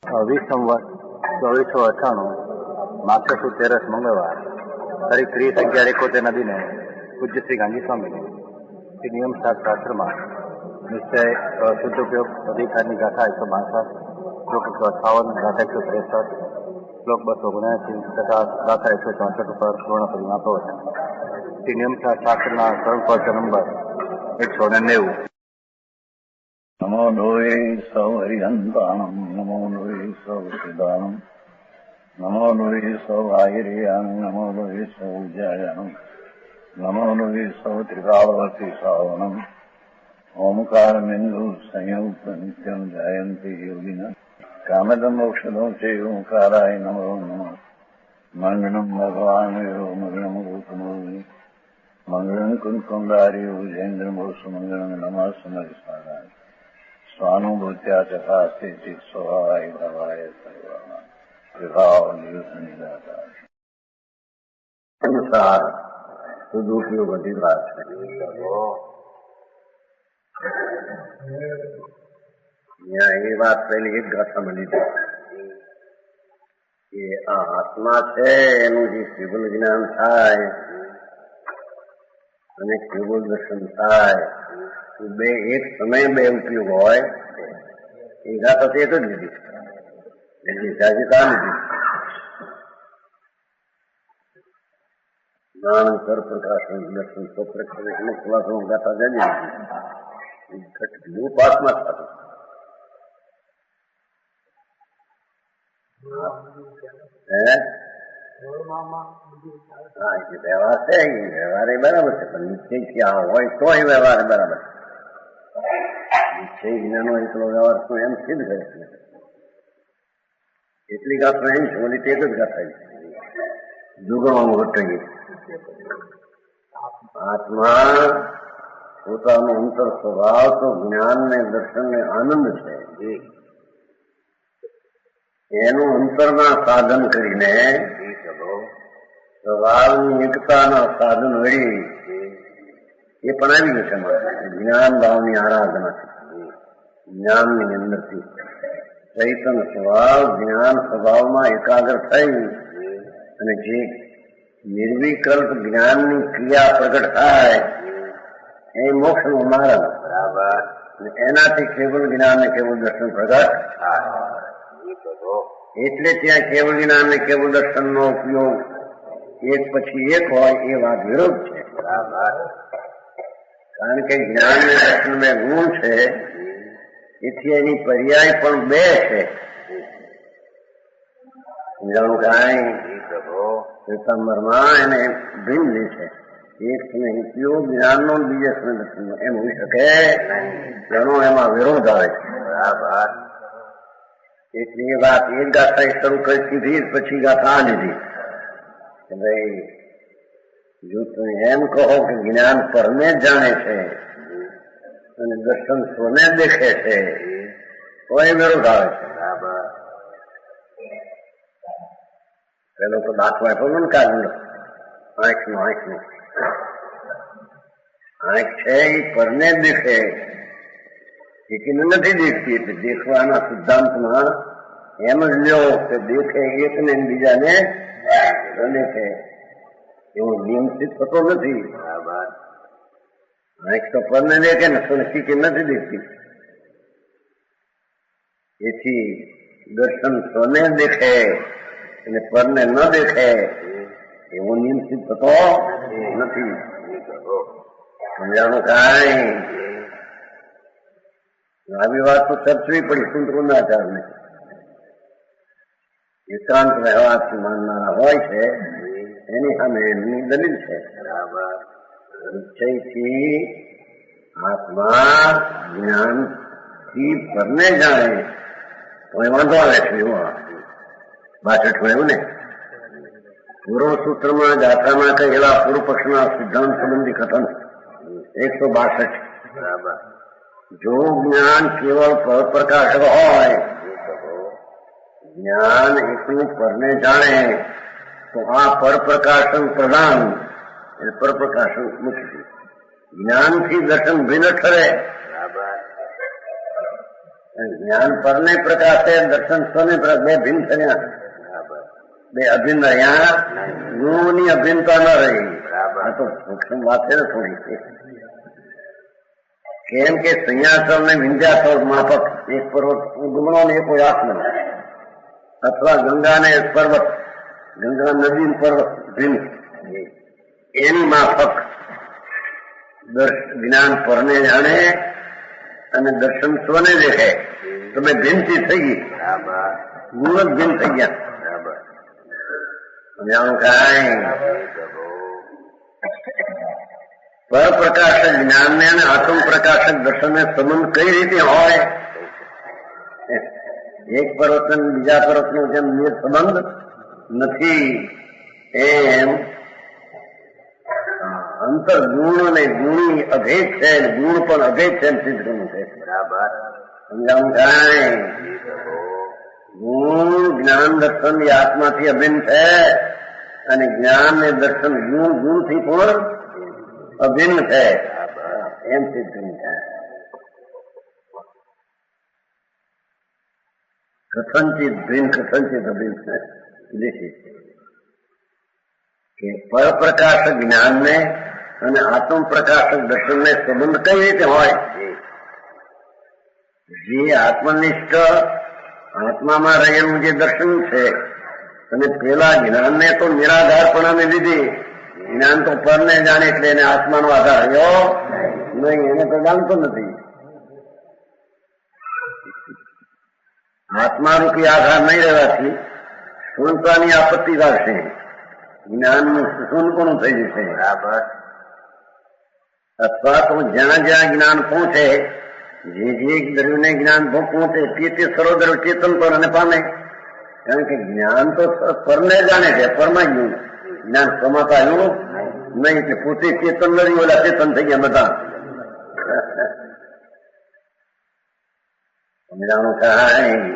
વિસંવત 2498 માગશર સુદ 13 મંગળવાર તારીખ 30/11/71 દિને પૂજ્ય શ્રી ગાંધી સ્વામી શ્રી નિયમ શાસ્ત્રામાં નિશ્ચય શુદ્ધ ઉપયોગ અધિકારની ગાથા 162, શ્લોક 158, ગાથા 163, શ્લોક 279 તથા ગાથા 164 ઉપર પૂર્ણપદીમાં પ્રવચન. શ્રી નિયમ શાસ્ત્રના સરળ પ્રવચન નંબર 190. નમો લોહે સૌ હરિહંતાણમ, નમો લોહે સૌ સિદ્ધાણમ, નમો લોહે સૌ આયર્યાણમ, નમો લોહે સૌ ઉજ્જાયાણમ, નમો લોહે સૌ ત્રિકાળવતી શ્રાવણમ, ઓમકાર બિંદુ સંયુક્ત નિત્યમ જાયંતી યોગિના કામદમ મોક્ષદો છે ઓંકારાય નમો નમઃ. મંગળમ ભગવાન મંગળમ ગૌતમો મંગળમ કુંકુંડારી ઉજેન્દ્રમોષ મંગળમ નમઃ સમરિસ્વારાય સ્વાનુભૂત્યા ચકાસ્તે ચિત સ્વભાવાય ભવાય સર્વા વિભાવ નિદાતા અનુસાર સદુપયોગ અધિકાર છે. એ વાત પહેલી એક ગાથામાં લીધી કે આ આત્મા છે એનું જે કેવલ જ્ઞાન થાય અને કેવલ દર્શન થાય બે એક સમય બે ઉપયોગ હોય એ ગાથા તો એક જ લીધી જાજીતા લીધી. જ્ઞાન કર પ્રકાશન દર્શન સ્વપ્રક્ષણ અમુક ક્લાસો ગાથા જાજી લીધી પાસમાં થતું. વ્યવહાર છે વ્યવહાર એ બરાબર છે પણ નિશ્ચય ક્યાં હોય તો એ વ્યવહાર બરાબર છે. નિશ્ચય જ્ઞાનો એટલો વ્યવહાર તો એમ સિદ્ધ કરે છે. એટલી ગાથા એમ છે ઓલી એક જ ગાથા જુગણવાનું ઘટાઈએ. આત્મા પોતાનો અંતર સ્વભાવ તો જ્ઞાન ને દર્શન ને આનંદ છે. એનું અંતરના સાધન કરીને સ્વભાવની એકતાના સાધન વળી એ પણ આવી જશે. જ્ઞાન ભાવની આરાધના છે. જ્ઞાનની અંદરથી ચૈતન્ય સ્વભાવ જ્ઞાન સ્વભાવમાં એકાગ્ર થઈ અને જે નિર્વિકલ્પ જ્ઞાનની ક્રિયા પ્રગટ થાય એ મોક્ષનું માર્ગ. બરાબર. એનાથી કેવલ જ્ઞાન ને કેવલ દર્શન પ્રગટ થાય. એટલે ત્યાં કેવળ જ્ઞાન ને કેવળ દર્શન નો ઉપયોગ એક પછી એક હોય એ વાત વિરોધ છે. કારણ કે જ્ઞાન ને દર્શન બે ગુણ છે એથી એની પર્યાય પણ બે છે. સમજાણું કાંઈ શ્વેતાંબરમાં એને ભિન્ન છે. એક સમય ઉપયોગ જ્ઞાન નો બીજે સમય દર્શન નો એમ હોઈ શકે તેનો એમાં વિરોધ આવે છે. બરાબર. એટલે એ વાત એક ગાથા શરૂ કરી દીધી પછી ગાથા લીધી કે ભાઈ જો તમે એમ કહો કે જ્ઞાન પરને જ જાણે છે અને દર્શન સ્વને દેખે છે તો એ વિરોધ આવે છે. બરાબર. પેલો તો દાખલો આપ્યો ને કાઢલો આંખનો આંખ છે એ પરને જ દેખે એકને નથી દેખતી. એટલે દેખવાના સિદ્ધાંતમાં એમ જ લ્યો કે દેખે એકને બીજાને દેખે એવો નિયમસિત થતો નથી. બરાબર. આંખ તો પરને દેખે ને નક્કી કે નથી દેખતી. એથી દર્શન સ્વને દેખે અને પરને ન દેખે એવો નિયમસિત થતો નથી. સમજાણું કાંઈ આવી વાત તો ચર્ચવી પડી કુંતકુંદાચારને. એકાંત વ્યવહારથી માનનારા હોય છે એની સામે એમની દલીલ છે. નિશ્ચયથી આત્મા જ્ઞાનથી પરને જાણે તો એ વાંધો આવે છે. એવું 62 એવું ને પૂર્વ સૂત્રમાં ગાથામાં કહેલા પૂર્વ પક્ષના સિદ્ધાંત સંબંધી કથન 162. બરાબર. જો જ્ઞાન કેવળ પરપ્રકાશક હોય જ્ઞાન એકલું પરને જાણે તો આ પરપ્રકાશન પ્રધાન એટલે પરપ્રકાશન મુખ્ય. જ્ઞાનથી દર્શન ભિન્ન ઠરે જ્ઞાન પરને પ્રકાશે, દર્શન સ્વને પ્રકાશ, બે ભિન્ન થયા, બે અભિન્ન રહ્યા. ગુણોની અભિન્નતા ન રહી. આ તો સૂક્ષ્મ વાત છે ને થોડી. કેમ કે સંન્યાસળ ને વિંધ્યાચળ માફક, એક પર્વત ગુણો ને કોઈ આત્મા, અથવા ગંગા ને પર્વત, ગંગા નદી પર્વત ભિન્ન, એની માફક જ્ઞાન પરને જાણે અને દર્શન સ્વને દેખે. તમે ભિન્નથી થઈ ગઈ, ગુણ જ ભિન્ન થઈ ગયા. સમજાણું કાંઈ? પરપ્રકાશક જ્ઞાનને અને આત્મ પ્રકાશક દર્શનને સંબંધ કઈ રીતે હોય? એક પર્વત અને બીજા પર્વતનો જેમ એ સંબંધ નથી, એમ અંતર ગુણ અને ગુણી અભેદ છે, ગુણ પણ અભેદ છે એમ સિદ્ધ કરવું છે. બરાબર સમજાવું કાંઈ? ગુણ જ્ઞાન દર્શન એ આત્માથી અભિન્ન છે અને જ્ઞાન ને દર્શન ગુણ ગુણથી પણ અભિન્ન છે, એમ સિદ્ધ કરવું છે. કથનચિત ભિન્ન કથનચિત અભિન્ન છે. કે પરપ્રકાશક જ્ઞાનને અને આત્મ પ્રકાશક દર્શનને સંબંધ કઈ રીતે હોય? જે આત્મનિષ્ઠ આત્મામાં રહેલું જે દર્શન છે, અને પેલા જ્ઞાનને તો નિરાધારપણાને લીધે, જ્ઞાન તો પરને જાણે એટલે એને આત્માનો આધાર રહ્યો નહીં, એને તો જાણતો નથી. આત્મારૂપી આધાર નહીં રહેવાથી શૂન્યતાની આપત્તિ લાગશે, જ્ઞાનનું શૂન્યપણું થઈ જશે. બરાબર. અથવા તો જ્યાં જ્યાં જ્ઞાન પહોંચે, જે દ્રવ્યને જ્ઞાન પહોંચે તે સર્વદ્રવ ચેતન પર અને પામે. કારણ કે જ્ઞાન તો પરને જાણે છે, પરમાં ગયું જ્ઞાન સમાતા આવ્યું નહીં, એટલે પોતે ચેતન નથી, ઓલા ચેતન થઈ ગયા બધા. સમજાણું કાંઈ?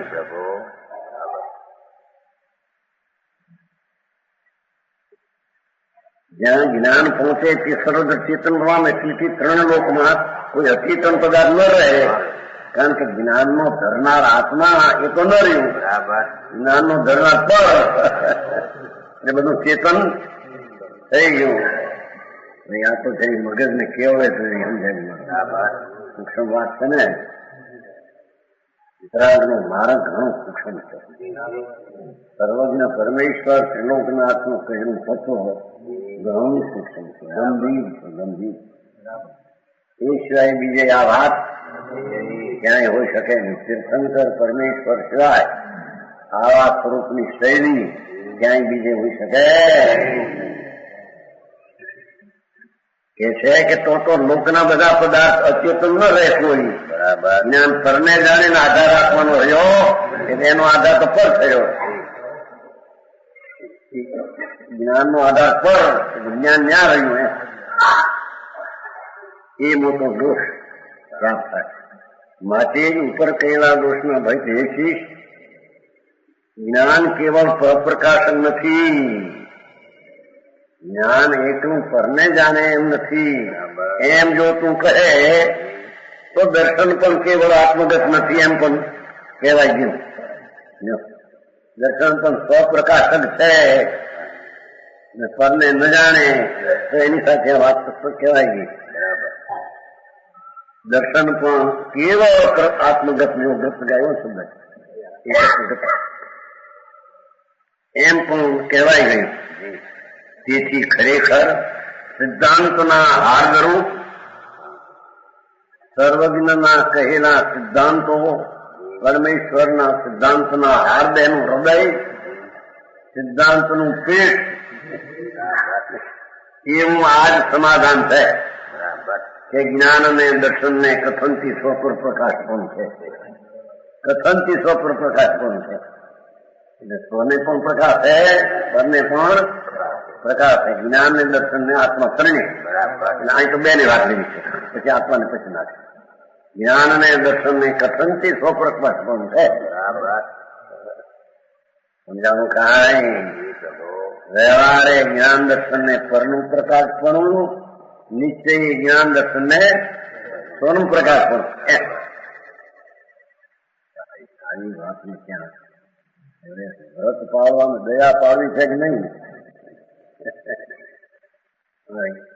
જ્યાં જ્ઞાન પહોંચે તે સર્વદ્ર ચેતન પામે, તેથી ત્રણ લોકમાં કોઈ અચેતન પદાર્થ ન રહે. કારણ કે જ્ઞાનનો ધરનાર આત્મા એ તો ન રહ્યું, જ્ઞાનનો ધરનાર પર એ બધું ચેતન થઈ ગયું. આ તો જરી મગજને કેવડે તો સમજાય. સૂક્ષ્મ વાત છે ને, વિતરાગનું માર્ગ ઘણું સૂક્ષ્મ છે. સર્વજ્ઞ પરમેશ્વર ત્રિલોકનાથનું કહેલું તત્વ ઘણું સૂક્ષ્મ છે, ગંભીર છે, ગંભીર. એ સિવાય બીજે આ વાત ક્યાંય હોઈ શકે નહીં. તીર્થંકર પરમેશ્વર સિવાય આવા સ્વરૂપની શૈલી ક્યાંય બીજે હોઈ શકે કે છે કે તો લોકના બધા પદાર્થ અચેતન ન રહે કોઈ. બરાબર. જ્ઞાન પરને જાણે આધાર રાખવાનો રહ્યો, એટલે એનો આધાર તો પર થયો. જ્ઞાનનો આધાર પર, જ્ઞાન ન્યા રહ્યું એ મોટો દોષ પ્રાપ્ત થાય. માટે જ ઉપર કહેલા દોષના ભય છે. જ્ઞાન કેવળ પ્રકાશન નથી, જ્ઞાન એકલું પરને જાણે એમ નથી. એમ જો તું કહે તો દર્શન પણ કેવળ આત્મગત નથી એમ પણ કહેવાય ગયું. દર્શન પણ સ્વપ્રકાશક છે, પરને ન જાણે તો એની સાથે વાત કહેવાય ગઈ. દર્શન પણ કેવળ આત્મગત નો ગત ગાયો શબ્દ એમ પણ કહેવાય ગયું. તેથી ખરેખર સિદ્ધાંતના હાર્દરૂપ સર્વજ્ઞના કહેલા સિદ્ધાંતો, પરમેશ્વરના સિદ્ધાંતના હાર્દયનું હૃદય, સિદ્ધાંતનું પેટ, એવું આજ સમાધાન છે કે જ્ઞાન અને દર્શન ને કથનથી સ્વપર પ્રકાશ પણ છે. કથનથી સ્વપર પ્રકાશ પણ છે. એટલે સ્વને પણ પ્રકાશ છે, પરને પણ પ્રકાશ છે. જ્ઞાન ને દર્શન ને આત્મા ત્રણે. એટલે અહીં તો બે ની વાત લીધી છે, પછી આત્માને પછી નાખે. જ્ઞાન અને દર્શન ને કથનથી સ્વપ્રકાશ પણ છે. સમજાવું કાંઈ? વ્યવહારે જ્ઞાન દર્શન ને પરનું પ્રકાશ પણ, નિશ્ચય જ્ઞાન દર્શન ને સ્વનું પ્રકાશ પણ. આવી વાતને ક્યાં હવે વ્રત પાળવામાં દયા પાડવી છે કે નહીં?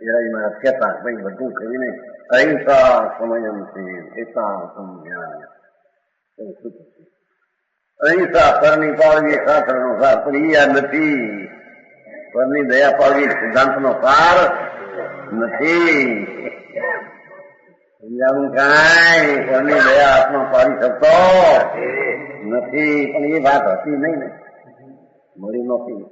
એરાઈમાં કહેતા ભાઈ બધું કહીને અહિંસા સમયમ છે એતા સમજ્ઞાન અહિંસા પરની પાળવી શાસ્ત્રનો સાર પણ એ નથી. પરની દયા પાડવી સિદ્ધાંતનો સાર નથી. સમજાવું કાંઈ પરની દયા હાથમાં પાડી શકતો નથી. પણ એ વાત હતી નહીં ને, મળી નથી.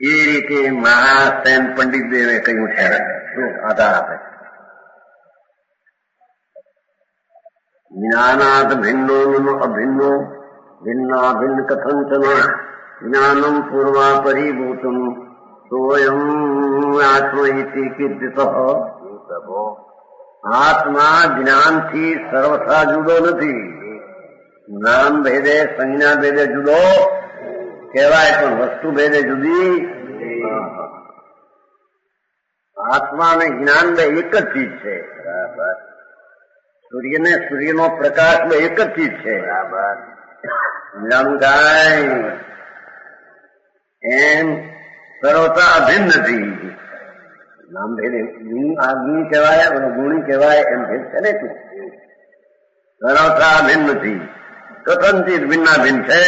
એ રીતે મહાસેન પંડિત દેવે કહ્યું છે. શું આધાર આપે? જ્ઞાનાદ ભિન્નો અભિન્નો ભિન્ના ભિન્ન કથંચન જ્ઞાનમ પૂર્વા પરિભૂતમ સોયમ આત્મ ઇતિ કીર્તિત. આત્મા જ્ઞાનથી સર્વથા જુદો નથી. જ્ઞાન ભેદે સંજ્ઞા ભેદે જુદો કહેવાય પણ વસ્તુ ભેદે જુદી. આત્મા અને જ્ઞાન બે એક જ ચીજ છે. સૂર્ય ને સૂર્યનો પ્રકાશ બે એક જ ચીજ છે. જ્ઞાન કાંઈ એમ સર્વતા અભિન્ન નથી. નામ ભેદે અગ્નિ કહેવાય ગુણી કહેવાય એમ ભેદ છે ને. સર્વતા અભિન્ન નથી. કથનચિત ભિન્ના ભિન્ન છે.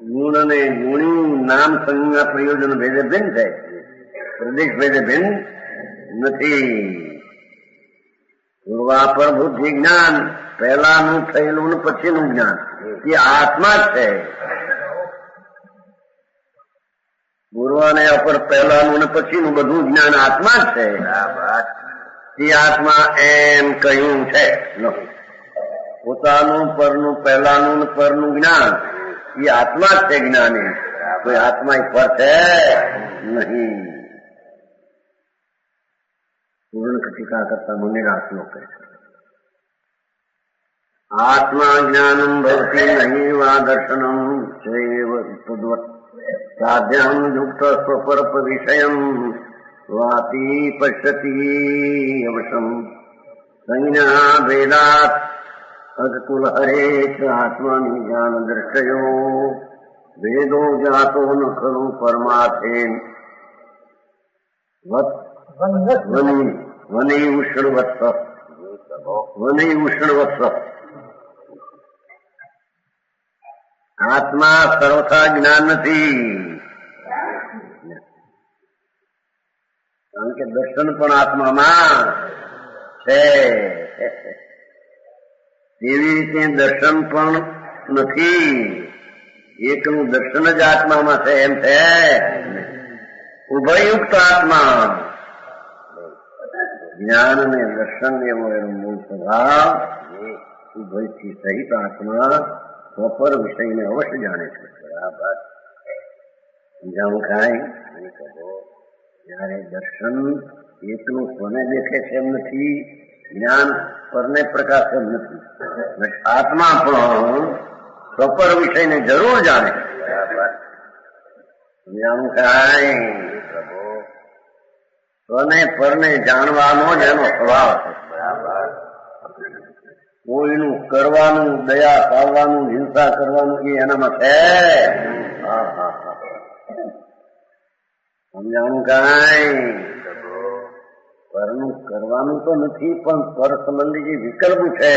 ગુણ અને ગુણી નામ સંજ્ઞા પ્રયોજન ભેદે ભિન્ન છે. પ્રદેશ ભેદે ભિન્ન નથી. પૂર્વાપરભૂત જ્ઞાન પહેલાનું થયેલું ને પછીનું જ્ઞાન એ આત્મા જ છે. પૂર્વ ને અપર પહેલાનું ને પછીનું બધું જ્ઞાન આત્મા જ છે. એ આત્મા એમ કહ્યું છે. પોતાનું પરનું પહેલાનું ને પરનું જ્ઞાન એ આત્મા જ છે. જ્ઞાની કોઈ આત્મા પર છે નહીં. પૂર્ણ કટિકા કરતા મુનિના શ્લોક કહે છે. આત્મા જ્ઞાનમ ભવતી નહીં વા દર્શનમ ચૈવ તદ્વત સાધ્યમ યુક્ત સ્વપરપ વિષયમ વાતી પશ્યતી અવશમ સંજ્ઞા ભેદાત અકુલ હરે ચ આત્માની જ્ઞાન દ્રષ્ટયો વેદો જાતો ન ખલુ પરમાર્થેન વની ઉષ્ણવત્સ વની ઉષ્ણવત્સ. આત્મા સર્વથા જ્ઞાન નથી. કારણ કે દર્શન પણ આત્મામાં છે. તેવી રીતે દર્શન પણ નથી. એકનું દર્શન જ આત્મામાં છે એમ છે. ઉભયયુક્ત આત્મા જ્ઞાન અને દર્શન એવો એનો મૂળ સ્વભાવ ઉભયથી સહિત આત્મા સ્વપર વિષયને અવશ્ય જાણે છે. બરાબર સમજાવું કાંઈ? જયારે દર્શન એકનું સ્વને દેખે છે એમ નથી. જ્ઞાન પરને પ્રકાશ એમ નથી. આત્મા પણ સ્વપર વિષયને જરૂર જાણે. સમજાવું કાંઈ? સ્વને પરને જાણવાનો જ એનો સ્વભાવ છે. કોઈનું કરવાનું, દયા પાડવાનું, હિંસા કરવાનું એ એનામાં છે. સમજાણું કાંઈ? પરનું કરવાનું તો નથી પણ પર સંબંધી જે વિકલ્પ છે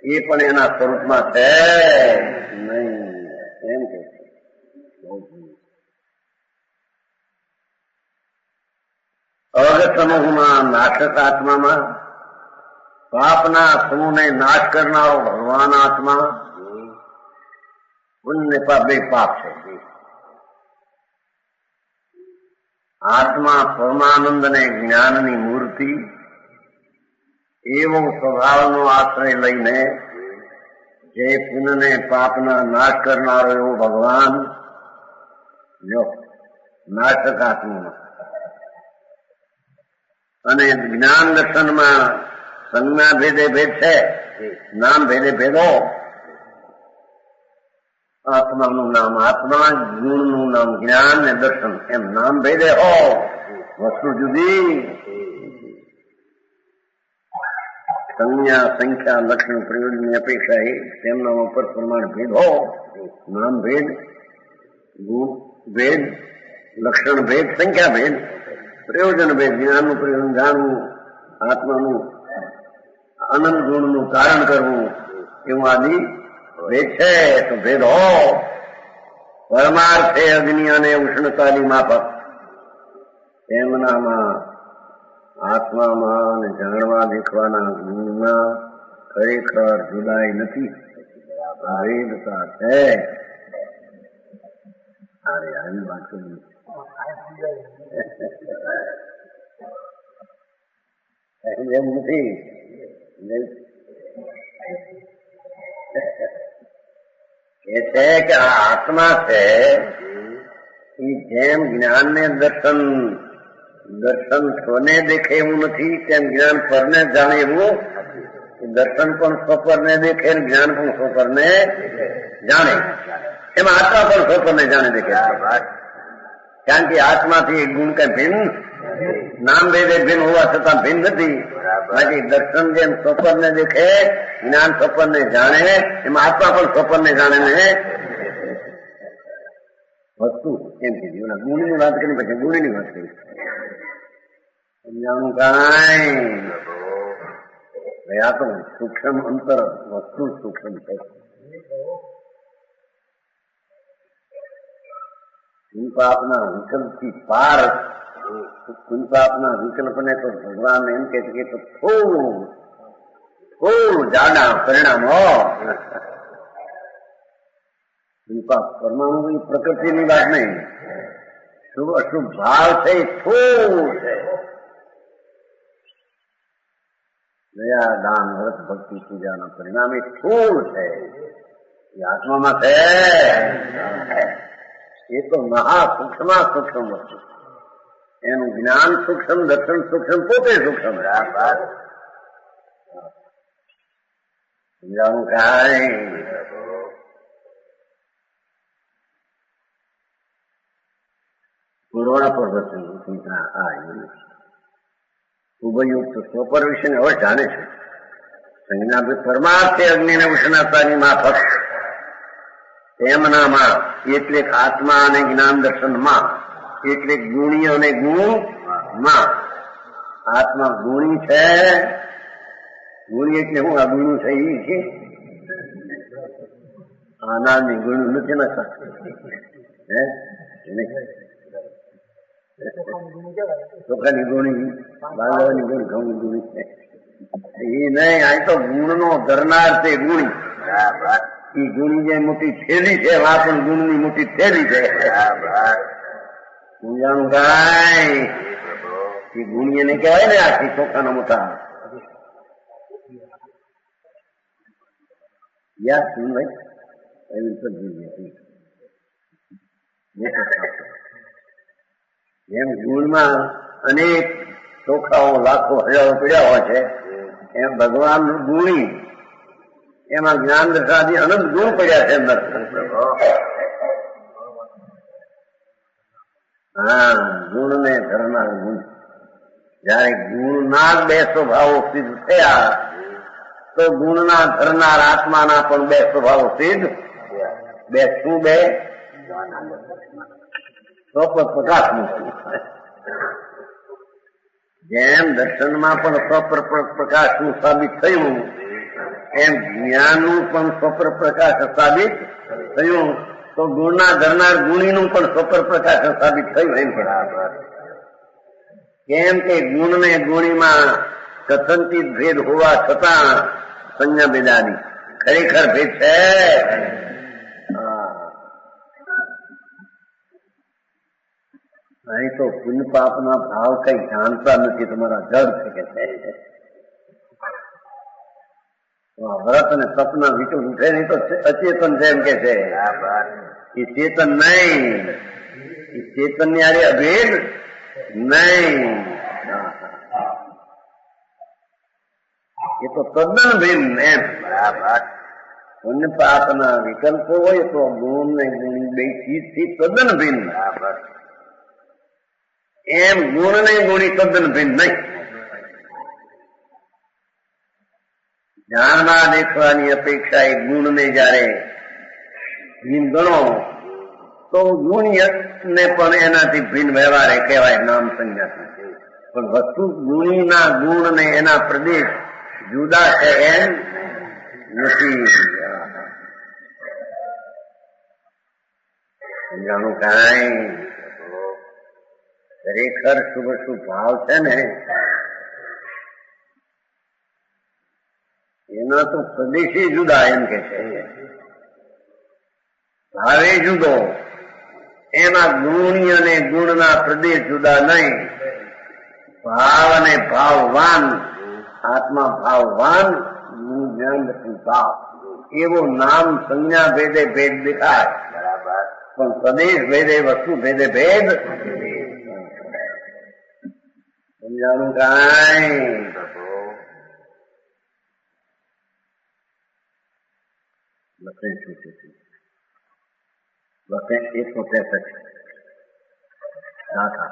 એ પણ એના સ્વરૂપમાં છે નહીં એમ કે અવગત સમૂહમાં નાશક આત્મામાં પાપના સમૂહને નાશ કરનારો ભગવાન આત્મા પુણ્ય પાપ બે પાપ છે. આત્મા પરમાનંદ ને જ્ઞાનની મૂર્તિ એવો સ્વભાવનો આશ્રય લઈને જે પુણ્યને પાપના નાશ કરનારો એવો ભગવાન જો નાશક આત્મા અને જ્ઞાન દર્શનમાં સંજ્ઞા ભેદે ભેદ છે. નામ ભેદે ભેદો આત્માનું નામ આત્મા, ગુણનું નામ જ્ઞાન ને દર્શન, એમ નામ ભેદે હો, વસ્તુ જુદી. સંજ્ઞા, સંખ્યા, લક્ષણ, પ્રયોજનની અપેક્ષા એ તેમના ઉપર પ્રમાણ ભેદ હો, નામ ભેદ, ગુણ ભેદ, લક્ષણ ભેદ, સંખ્યા ભેદ, પ્રયોજન ભેદ, જ્ઞાનનું પ્રયોજન જાણવું, આત્માનું અનંત ગુણનું કારણ કરવું, એવું આદિ ભેદ છે. તો ભેદ હો, પરમાર્થે અગ્નિ અને ઉષ્ણતાની માફક તેમનામાં આત્મામાં અને જાણવા દેખવાના ગુણમાં ખરેખર જુદાઈ નથી, ભેદતા છે. અરે આની વાત કરી એમ નથી. એ છે કે આ આત્મા છે એ જેમ જ્ઞાન ને દર્શન સ્વને દેખે એવું નથી, તેમ જ્ઞાન પરને જાણે એવું. દર્શન પણ સ્વપરને દેખે, જ્ઞાન પણ સ્વપરને જાણે. એમાં આત્મા પણ સ્વપરને જાણે દેખે. કારણ કે આત્માથી ગુણ કઈ ભિન્ન, નામ ભેદે ભિન્ન હોવા છતાં ભિન્ન નથી. બાકી દર્શન જેમ સ્વપરને દેખે, જ્ઞાન સ્વપરને જાણે, એમાં આત્મા પણ સ્વપરને જાણે ને વસ્તુ એમ કીધી. ગુણની વાત કરી પછી ગુણની વાત કરી. સમજાણું કાંઈ આ તો સૂક્ષ્મ અંતર વસ્તુ સૂક્ષ્મ છે. કુંપાપના વિકલ્પથી પાર, કુંપાપના વિકલ્પને તો ભગવાન એમ કે છે કે થોડું જાડા પરિણામો. કુંપાપ પરમાણુ પ્રકૃતિની વાત નહીં, શુભ અશુભ ભાવ છે એ થોડું છે. દયા, દાન, વ્રત, ભક્તિ, પૂજાના પરિણામ એ થોડું છે. એ આત્મામાં છે એ તો મહા સૂક્ષ્મ સૂક્ષ્મ વસ્તુ. એનું જ્ઞાન સૂક્ષ્મ, દર્શન સૂક્ષ્મ, પોતે સૂક્ષ્મ. સમજાવું કાંઈ? પૂર્વના પર્વતની સૂચના આ ઉભયુક્ત સ્વપર વિશે હવે જાણે છે. સંજ્ઞા પરમાર્થે અગ્નિ ને ઉષ્ણતાની માફક તેમનામાં એટલે આત્મા અને જ્ઞાન દર્શનમાં, એટલે ગુણી અને ગુણમાં. આત્મા ગુણી છે. ગુણી એટલે હું આ ગુણું છે એ છે આનાની ગુણું નથી નાખતા. ચોખાની ગુણી, બાંધવાની ગુણ, ઘઉં ગુણી છે એ નહીં. આ તો ગુણનો ધરનાર છે ગુણી. એ ગુણી જે મોટી થેલી છે, આ પણ ગુણની મોટી થેલી છે. સમજાણું કાંઈ? એ ગુણી એને કહેવાય ને આખી ચોખાના મોટા. યા શું ભાઈ એવી એમ ગુણમાં અનેક ચોખાઓ લાખો હજારો પીડ્યા હોય છે, એમ ભગવાન ગુણી એમાં જ્ઞાન દર્શાદી અનંત ગુણ પડ્યા છે અંદર. હા, ગુણ ને ધરનાર ગુણ. જયારે ગુણના બે સ્વભાવો સિદ્ધ થયા તો ગુણના ધરનાર આત્માના પણ બે સ્વભાવો સિદ્ધ. બે શું? બે સ્વપર પ્રકાશનું. જેમ દર્શનમાં પણ સ્વપર પ્રકાશનું સાબિત થયું, એમ જ્ઞાનનું પણ સ્વપર પ્રકાશ સાબિત થયું. તો ગુણના ધરનાર ગુણીનું પણ સ્વપર પ્રકાશ સાબિત થયું. એમ કેમ કે ગુણ ને ગુણીમાં કથનથી ભેદ હોવા છતાં સંજ્ઞા ભેદાની ખરેખર ભેદ છે. અહીં તો પુણ્ય પાપના ભાવ કઈ જાણતા નથી, તમારા જડ છે કે છે. વ્રત અને તપના વિચું ઉઠે નહીં તો અચેતન છે એમ કે છે. એ ચેતન નહીં, એ ચેતન ની આરે અભેદ નહીં. એ તો તદ્દન ભિન્ન એમ. પુણ્ય પાપના વિકલ્પો હોય તો ગુણ ને ગુણી બે ચીજથી તદ્દન ભિન્ન. એમ ગુણ ને ગુણી તદ્દન ભિન્ન નહીં. જાણવા દેખવાની અપેક્ષા એ ગુણને જયારે ભિન્ન ગણો તો ગુણ્ય ને પણ એનાથી ભિન્ન વ્યવહાર કહેવાય નામ સંજ્ઞાથી. પણ વસ્તુ ગુણીના ગુણ ને એના પ્રદેશ જુદા છે એમ નથી. સમજાણું કાંઈ ખરેખર શુભ શુભ ભાવ છે ને એના તો પ્રદેશ જુદા એમ કે છે. ભાવે જુદો, એમાં ગુણી અને ગુણના પ્રદેશ જુદા નહીં. ભાવ અને ભાવવાન, આત્મા ભાવવાન, જ્ઞાન ભાવ એવો નામ સંજ્ઞા ભેદે ભેદ દેખાય. બરાબર. પણ પ્રદેશ ભેદે વસ્તુ ભેદે ભેદ. સમજાણું કાંઈ? લખે છૂટે છે. લખે 163 શાખા.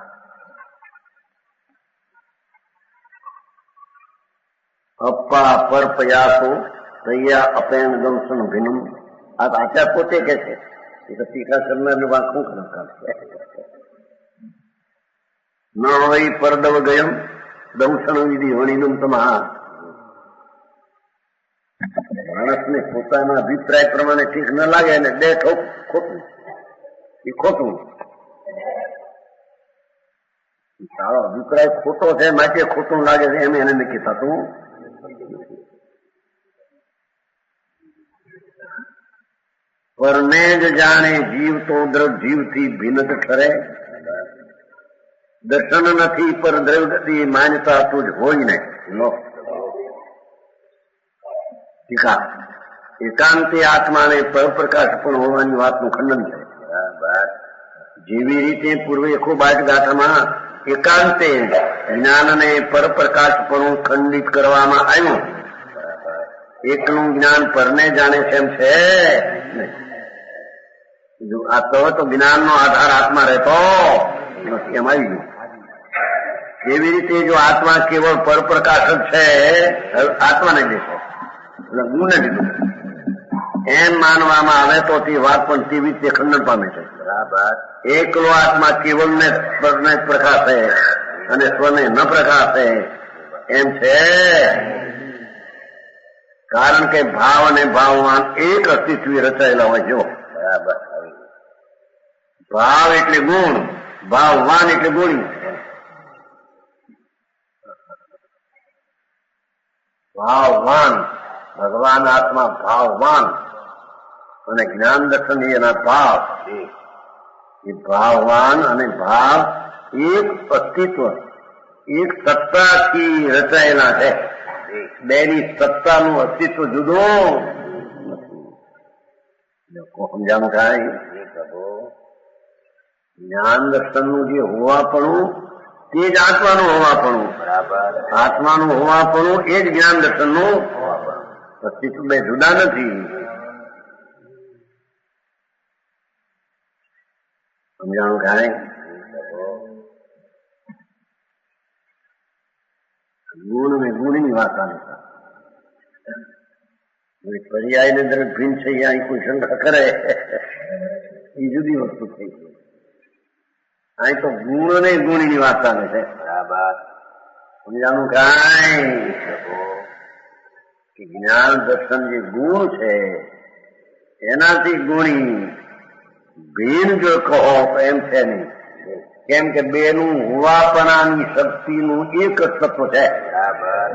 અપ્પા પર પ્રયાસો તૈયા અપેણ દંશન ભિન્નમ. આ આચાર પોતે કે છે એ તો ટીકા કરનાર વાંખું ખરાબ છે. ન હોય પરદવ ગયમ દંશન વિધિ વણીનમ તમા. માણસને પોતાના અભિપ્રાય પ્રમાણે ઠીક ન લાગે અને બે ખોટું એ ખોટું. તારો અભિપ્રાય ખોટો છે માટે ખોટું લાગે છે એમ એને નક્કી થતું. પરને જ જાણે જીવ તો દ્રવ જીવથી ભિન્ન ઠરે. દર્શન નથી પર દ્રવ્યથી માન્યતા તું જ હોય ને. ટીકા એકાંતે આત્માને પરપ્રકાશ પણ હોવાની વાતનું ખંડન છે. જેવી રીતે પૂર્વે ખૂબ ગાથામાં એકાંતે જ્ઞાનને પરપ્રકાશ પણ ખંડિત કરવામાં આવ્યું. એકનું જ્ઞાન પરને જાણે છે એમ છે. આ તો જ્ઞાનનો આધાર આત્મા રહેતો નથી એમ આવી ગયું. એવી રીતે જો આત્મા કેવળ પરપ્રકાશ જ છે, આત્માને દેખો એટલે ગુણ લીધું એમ માનવામાં આવે તો તે વાત પણ તેવી રીતે ખંડન પામે છે. બરાબર. એકલો આત્મા કેવળ ને પરને પ્રકાશે અને સ્વને ન પ્રકાશે એમ છે. કારણ કે ભાવ અને ભાવવાન એક અસ્તિત્વ રચાયેલા હોય. જો બરાબર. ભાવ એટલે ગુણ, ભાવવાન એટલે ગુણી. ભાવવાન ભગવાન આત્મા ભાવવાન અને જ્ઞાન દર્શન એના ભાવ. એ ભાવવાન અને ભાવ એક અસ્તિત્વ, એક સત્તાથી રચાયેલા છે. બેની સત્તાનું અસ્તિત્વ જુદું નથી. સમજાણું કાંઈ? જ્ઞાન દર્શનનું જે હોવાપણું તે જ આત્માનું હોવાપણું. બરાબર. આત્માનું હોવાપણું એ જ જ્ઞાન દર્શનનું હોવાપણું. અસ્તિત્વ બે જુદા નથી. સમજાણું કાંઈ? ગુણ ને ગુણની વાત આવે. પર્યાય ને દરેક ભિન્ન છે અહીં કોઈ શંકા કરે એ જુદી વસ્તુ થઈ ગઈ. અહીં તો ગુણ ને ગુણીની વાત આવે છે. બરાબર. સમજાણું કાંઈ? કે જ્ઞાન દર્શન જે ગુણ છે એનાથી ગુણી ભિન્ન જો કહો તો એમ છે નહીં. કેમ કે બેનું હોવાપણાની શક્તિનું એક જ તત્વ છે.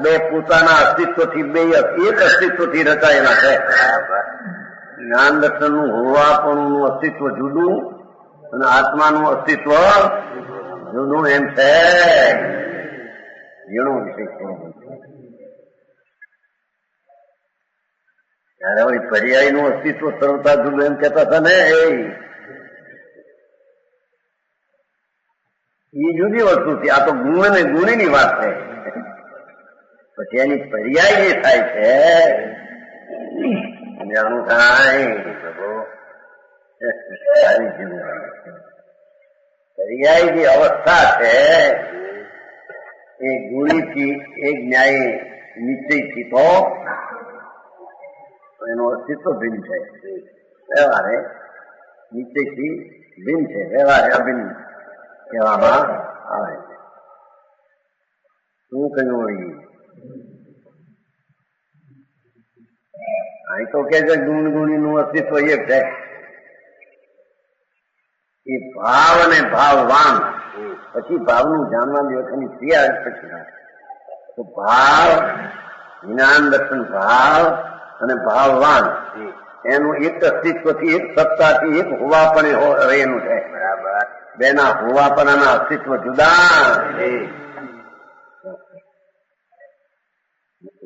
બે પોતાના અસ્તિત્વથી બે એક અસ્તિત્વથી રચાયેલા છે. જ્ઞાન દર્શનનું હોવાપણું અસ્તિત્વ જુદું અને આત્માનું અસ્તિત્વ જુદું એમ છે. ઘણો વિષય છે. ત્યારે વળી પર્યાયનું અસ્તિત્વ સર્વતા જુદું એમ કહેતા હતા ને, એ જુદી વસ્તુ છે. આ તો ગુણ અને ગુણીની વાત છે. પછી એની પર્યાય જે થાય છે સમજાણું થાય પ્રભુ સારી જીવન પર્યાય જે અવસ્થા છે એ ગુણીથી એક ન્યાય નિશ્ચયથી તો એનું અસ્તિત્વ ભિન્ન છે. વ્યવહારે નિશ્ચયથી ભિન્ન છે, વ્યવહારે અભિન્ન કહેવામાં આવે છે. શું કહ્યું અહીં? અહીં તો કે છે ગુણ ગુણીનું અસ્તિત્વ એક છે. એ ભાવ અને ભાવવાન પછી ભાવનું જાણવાની વખતની ક્રિયા પછી થાય. તો ભાવ જ્ઞાન દર્શન ભાવ અને ભાવવાન એનું એક અસ્તિત્વથી એક સત્તાથી એક હોવાપણે રહેલું છે. બરાબર. બેના હોવાપણાના અસ્તિત્વ જુદા.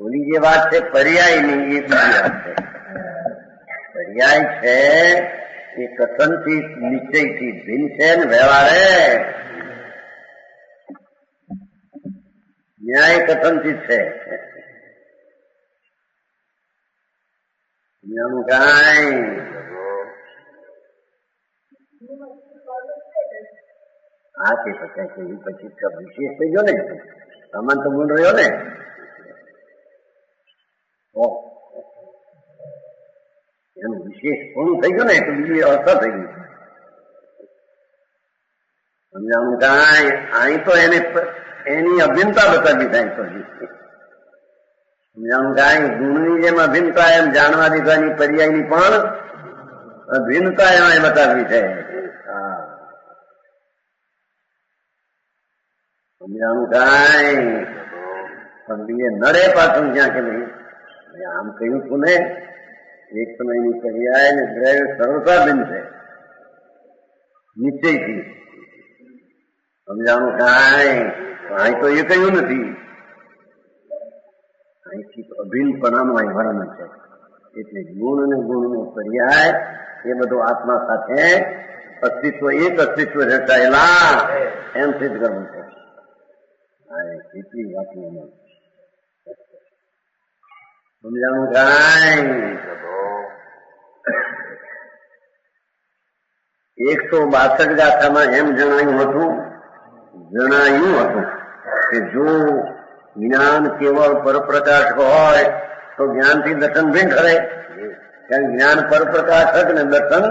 ઓલી જે વાત છે પર્યાયની એ બીજી વાત છે. પર્યાય છે એ કથનથી નિશ્ચયથી ભિન્ન છે ને વ્યવહારે ન્યાય કથનથી છે. એનું કાંઈ આ તે શકાય કે પછી વિશેષ થઈ ગયો ને સામાન તો ગુણ રહ્યો ને એનું વિશેષ પૂરું થઈ ગયું ને તો બીજી અવસ્થા થઈ ગઈ. સમજાણું કાંઈ અહીં તો એની અભિન્નતા બતાવી થાય તો સમજાણું કાંઈ ગુણની જેમ અભિન્નતા એમ જાણવા દીધાની પર્યાયની પણ અભિન્નતા એમાં બતાવી છે. સમજાણું કાંઈ પણ એ નડે પાછું ક્યાં કે નહીં આમ કહ્યું તું ને એક સમયની પર્યાય ને દ્રવ્ય સરળતા ભિન્ન છે નિશ્ચયથી. સમજાણું કાંઈ અહીં તો એ કહ્યું નથી. અહીંથી તો અભિન્નપણાનું અહીં વર્ણન છે. એટલે ગુણ અને ગુણનો પર્યાય એ બધું આત્મા સાથે અસ્તિત્વ એક અસ્તિત્વ રચાયેલા એમ સિદ્ધ કરવું છે. એટલી વાત સમજાણું કાંઈ 162 ગાથામાં એમ જણાયું હતું કે જો જ્ઞાન કેવળ પરપ્રકાશ હોય તો જ્ઞાનથી દર્શન ભિન્ન ઠરે. કારણ જ્ઞાન પરપ્રકાશક ને દર્શન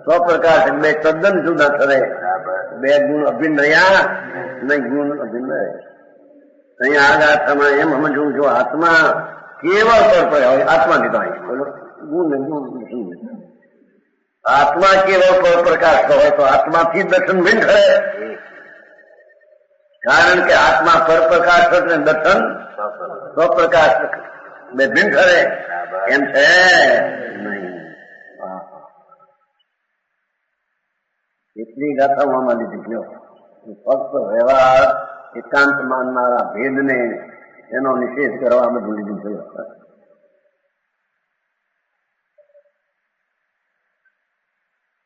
સ્વપ્રકાશક બે તદ્દન જુદા ઠરે. બે ગુણ અભિન્ન રહ્યા નહીં ગુણ અભિન્ન રહે. અહીંયા આ ગાથામાં એમ સમજવું જો આત્મા કેવળ પરપ્રકાશ હોય આત્મા લીધો બોલો ગુણ ને ગુણ આત્મા કેવળ પરપ્રકાશ હોય તો આત્માથી દર્શન ભિન્ન ઠરે. કારણ કે આત્મા પરપ્રકાશક ને દર્શન સ્વપ્રકાશક બે ભિન્ન ઠરે એમ છે નહીં. એટલી ગાથાઓ આમાં લીધી ગયો. ફક્ત વ્યવહાર એકાંત માનનારા ભેદને એનો નિષેધ કરવા બધું લીધું થયું.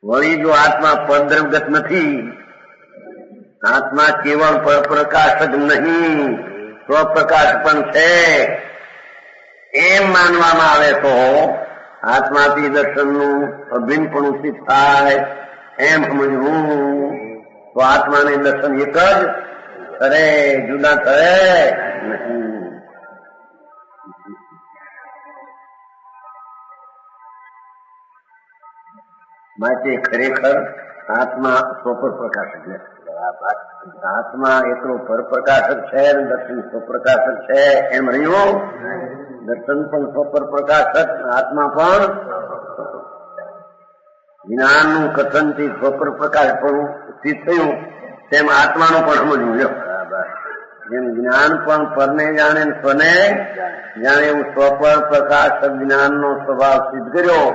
વળી જો આત્મા પરદ્રવગત નથી, આત્મા કેવળ પરપ્રકાશક નહીં સ્વપ્રકાશ પણ છે એમ માનવામાં આવે તો આત્માથી દર્શનનું અભિન્નપણું સિદ્ધ થાય એમ સમજવું તો આત્માને દર્શન એક જ ઠરે જુદા ઠરે નહીં. માટે ખરેખર આત્મા સ્વપર પ્રકાશક નથી. આત્મા એટલો પરપ્રકાશક છે દર્શન સ્વપ્રકાશક છે એમ રહ્યું. દર્શન પણ સ્વપર પ્રકાશક આત્મા પણ જ્ઞાનનું કથનથી સ્વપર પ્રકાશ પણ સ્થિત થયું તેમ આત્માનું પણ સમજવું લો. જેમ જ્ઞાન પણ પરને જાણે સ્વને જાણે એવું સ્વપર પ્રકાશક જ્ઞાનનો સ્વભાવ સિદ્ધ કર્યો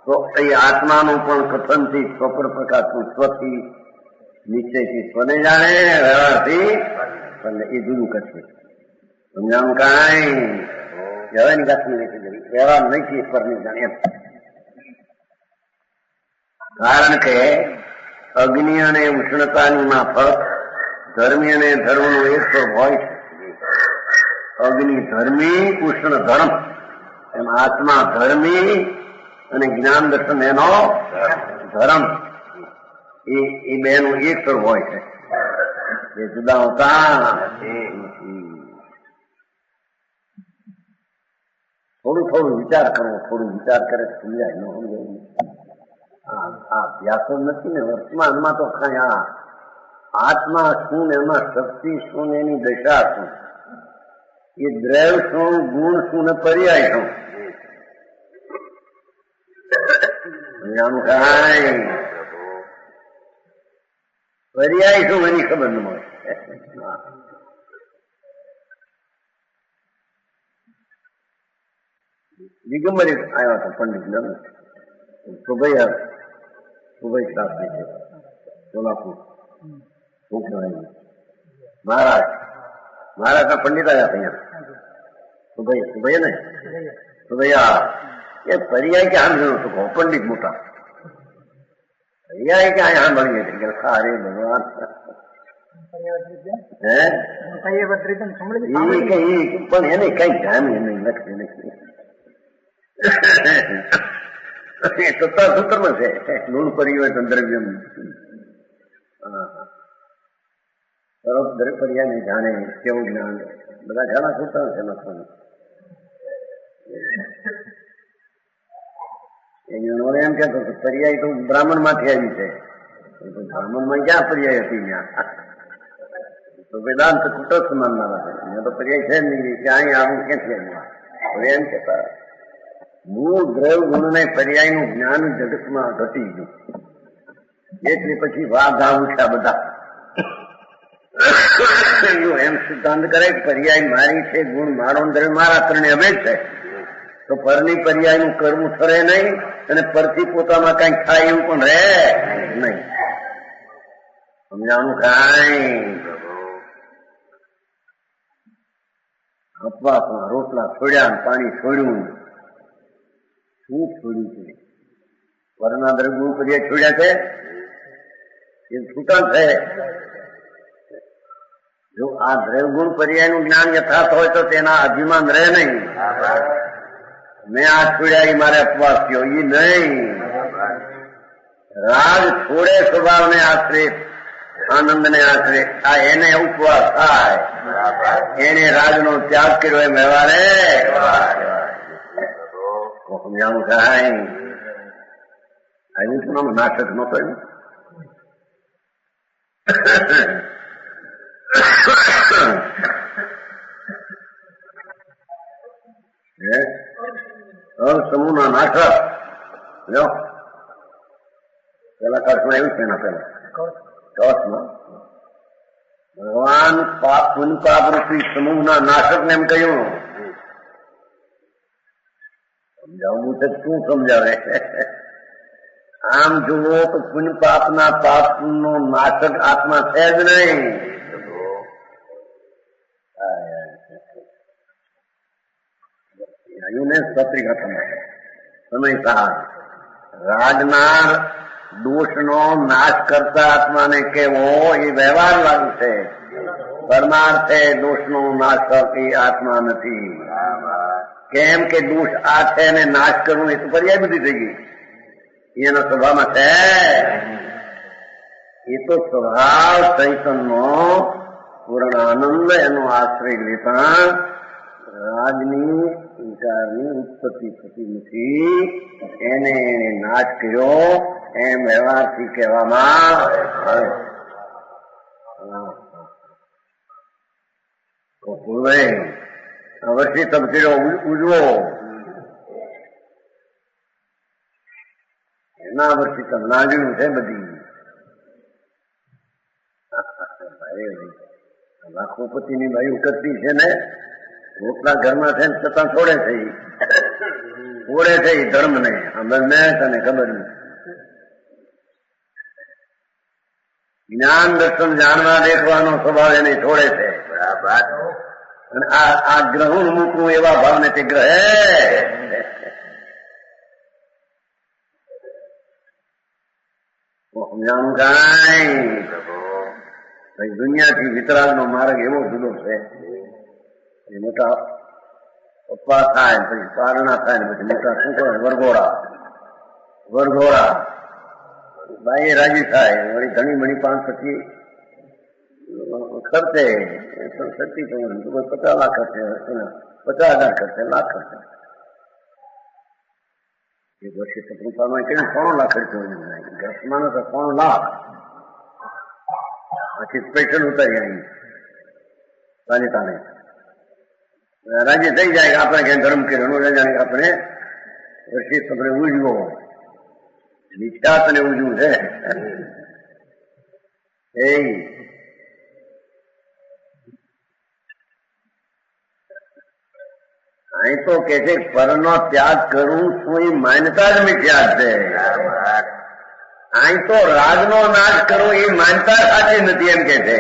તો એ આત્માનું પણ કથનથી સ્વપર પ્રકાશનું સ્વથી નિશ્ચયથી સ્વને જાણે વ્યવહારથી એ જુદું કરશે. સમજાણું કાંઈ વ્યવહારની ગાંઠી નથી વ્યવહાર નહીં પરની જાણે. કારણ કે અગ્નિ અને ઉષ્ણતાની માફક ધર્મી અને ધર્મનો એક સ્વભાવ હોય છે. અગ્નિ ધર્મી ઉષ્ણ ધર્મ એમ આત્મા ધર્મી અને જ્ઞાન દર્શન એનો ધર્મ. એ બેનું એક સ્વરૂપ હોય છે, એ જુદા હોતા નથી. થોડું વિચાર કરવો, થોડું વિચાર કરે સમજાય, ન સમજાય. આ અભ્યાસો નથી ને વર્તમાનમાં તો કઈ આ આત્મા શું ને એમાં શક્તિ શું ને એની દશા શું, એ દ્રવ્ય શું, ગુણ શું ને પર્યાય શું, કઈ પર્યાય શું એની ખબર ન હોય. દિગંબર આવ્યા હતા પંડિત સુભય શાસ્ત્રી છે સોલાપુર, શું કહેવાય મહારાજના પંડિત આવ્યા હતા અહીંયા. સુભય ને સુભયા એ પર્યાય કે સાંભળ્યું હતું, કહો પંડિત મોટા પર્યાય કે અહીંયા સાંભળીએ છીએ કે અરે ભગવાન પણ એને કઈ જામી નહીં, લખતી નથી. સત્તા સૂત્રમાં છે ગુણ પરિવર્તન દ્રવ્યમ. તરફ દરેક પર્યાય જાણે કેવું જ્ઞાન, બધા ઘણા સૂત્ર છે નથી. એમ કેતો પર્યાય તો બ્રાહ્મણ માંથી આવી છે, બ્રાહ્મણ માં ક્યાં પર્યાય હતી? ત્યાં તો વેદાંત કુટસ્થ માનનારા છે, ત્યાં તો પર્યાય છે નહીં, ક્યાંય આવું ક્યાંથી આવ્યું? એમ કેતા મૂળ દ્રવ્ય ગુણ ને પર્યાય નું જ્ઞાન જગતમાં ઘટી ગયું, એટલે પછી વાઘ ઉઠ્યા બધા. એમ સિદ્ધાંત કરે પર્યાય મારી છે, ગુણ મારો, દ્રવ્ય મારા, ત્રણે અમે છે. તો પરની પર્યાય નું કરવું ઠરે નહીં, અને પરથી પોતામાં કઈ થાય એવું પણ રહે નહીં. સમજાવવાનું કઈ અપવાસમાં રોટલા છોડ્યા, પાણી છોડ્યું, શું છોડ્યું છે? પરના દ્રવ્ય ગુણ પર્યાય છોડ્યા છે, એ છૂટા છે. જો આ દ્રવ્ય ગુણ પર્યાય નું જ્ઞાન યથાર્થ હોય તો તેના અભિમાન રહે નહીં. મેં આ છોડ્યા એ મારે અપવાસ થયો, એ નહીં. રાગ છોડે સ્વભાવ ને આશ્રિત, આનંદ ને આશ્રિત, આ એને ઉપવાસ થાય. એને રાગ નો ત્યાગ કર્યો એમ વ્યવહારે સમજાવું થાય. આવ્યું છે નાટક નો કહ્યું. સમૂહ ના નાટક લો પેલા કચ્છમાં એવું છે. એના પેલા કચ્છમાં ભગવાન પુનપાપ રૂપી સમૂહ ના નાટક ને એમ કહ્યું. સમજાવવું છે શું સમજાવે? આમ જુઓ તો પુણ્ય પાપ ના પાપ નો નાટક આત્મા છે જ નહીં. ને પત્રિકા સમય સાર રાગનાર દોષ નો નાશ કરતા આત્માને કેવો એ વ્યવહાર લાગુ છે. પરમાર્થે દોષ નો નાશ કરતી આત્મા નથી. કેમ કે દોષ આ છે ને નાશ કરવું એ તો પર્યાય બધી થઈ ગઈ. એના સ્વભાવમાં છે. એ તો સ્વભાવ ચૈતન્ય પૂર્ણ આનંદ એનો આશ્રય લેતા રાગની વિચારની ઉત્પત્તિ થતી નથી. એને નાશ કર્યો એમ વ્યવહારથી કહેવામાં આવે. પૂર્વે વર્ષી તબકેલો ઉજવો, એના વર્ષી તમ લાગ્યું છે બધી લાખોપતિ ની બાઈ ઉકતતી છે ને, રોટલા ઘરમાં છે છતાં છોડે છે એ ધર્મ ને. મને તને ખબર નથી. જ્ઞાન દર્શન જાણવા દેખવાનો સ્વભાવ એને છોડે છે. અને આ ગ્રહણ મૂકવું એવા ભાવને તે ગ્રહે. સમજાણું કઈ દુનિયાથી વિતરાગ નો માર્ગ એવો જુદો છે. એ મોટા પપ્પા થાય પછી પારણા થાય ને પછી મોટા શું કરે વરઘોડા બાઈએ રાજી થાય વળી ઘણી મણી 5 પછી ખર્ચે 50 લાખ ખર્ચે 50,000 ખર્ચે લાખ ખર્ચે એક વર્ષે રૂપિયામાં કેવી 3 લાખ ખર્ચો દસમાનો તો 3 લાખ આખી સ્પેશલ ઉતારી આવી તાને રાજ્ય થઈ જાય આપણે ક્યાં ધર્મ કર્યો જાણે આપણે વર્ષે આપણે ઉજવો વિખ્યાત ને ઉજવું છે એ અહીં તો કે છે પરનો ત્યાગ કરું છું એ માન્યતા જ મિથ્યા છે અહીં તો રાગનો નાશ કરવો એ માનતા સાચી નથી એમ કે છે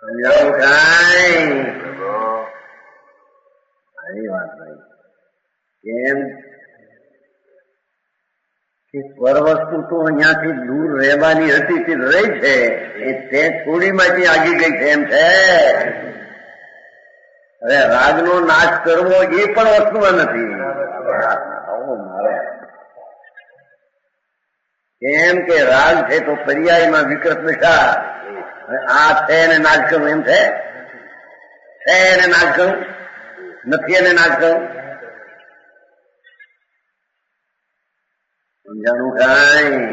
સમજાવું કાંઈ સારી વાત ભાઈ કેમ કે પર વસ્તુ તો અહીંયાથી દૂર રહેવાની હતી તે રહી છે એ તે થોડીમાંથી આગી ગઈ છે એમ છે અરે રાગનો નાશ કરવો એ પણ વસ્તુમાં નથી કેમ કે રાગ છે તો પર્યાયમાં વિકૃત વિચાર આ છે એને નાશ કરવું એમ છે એને નાશ કરવું નથી એને નાશ કરવું સમજાણું કાંઈ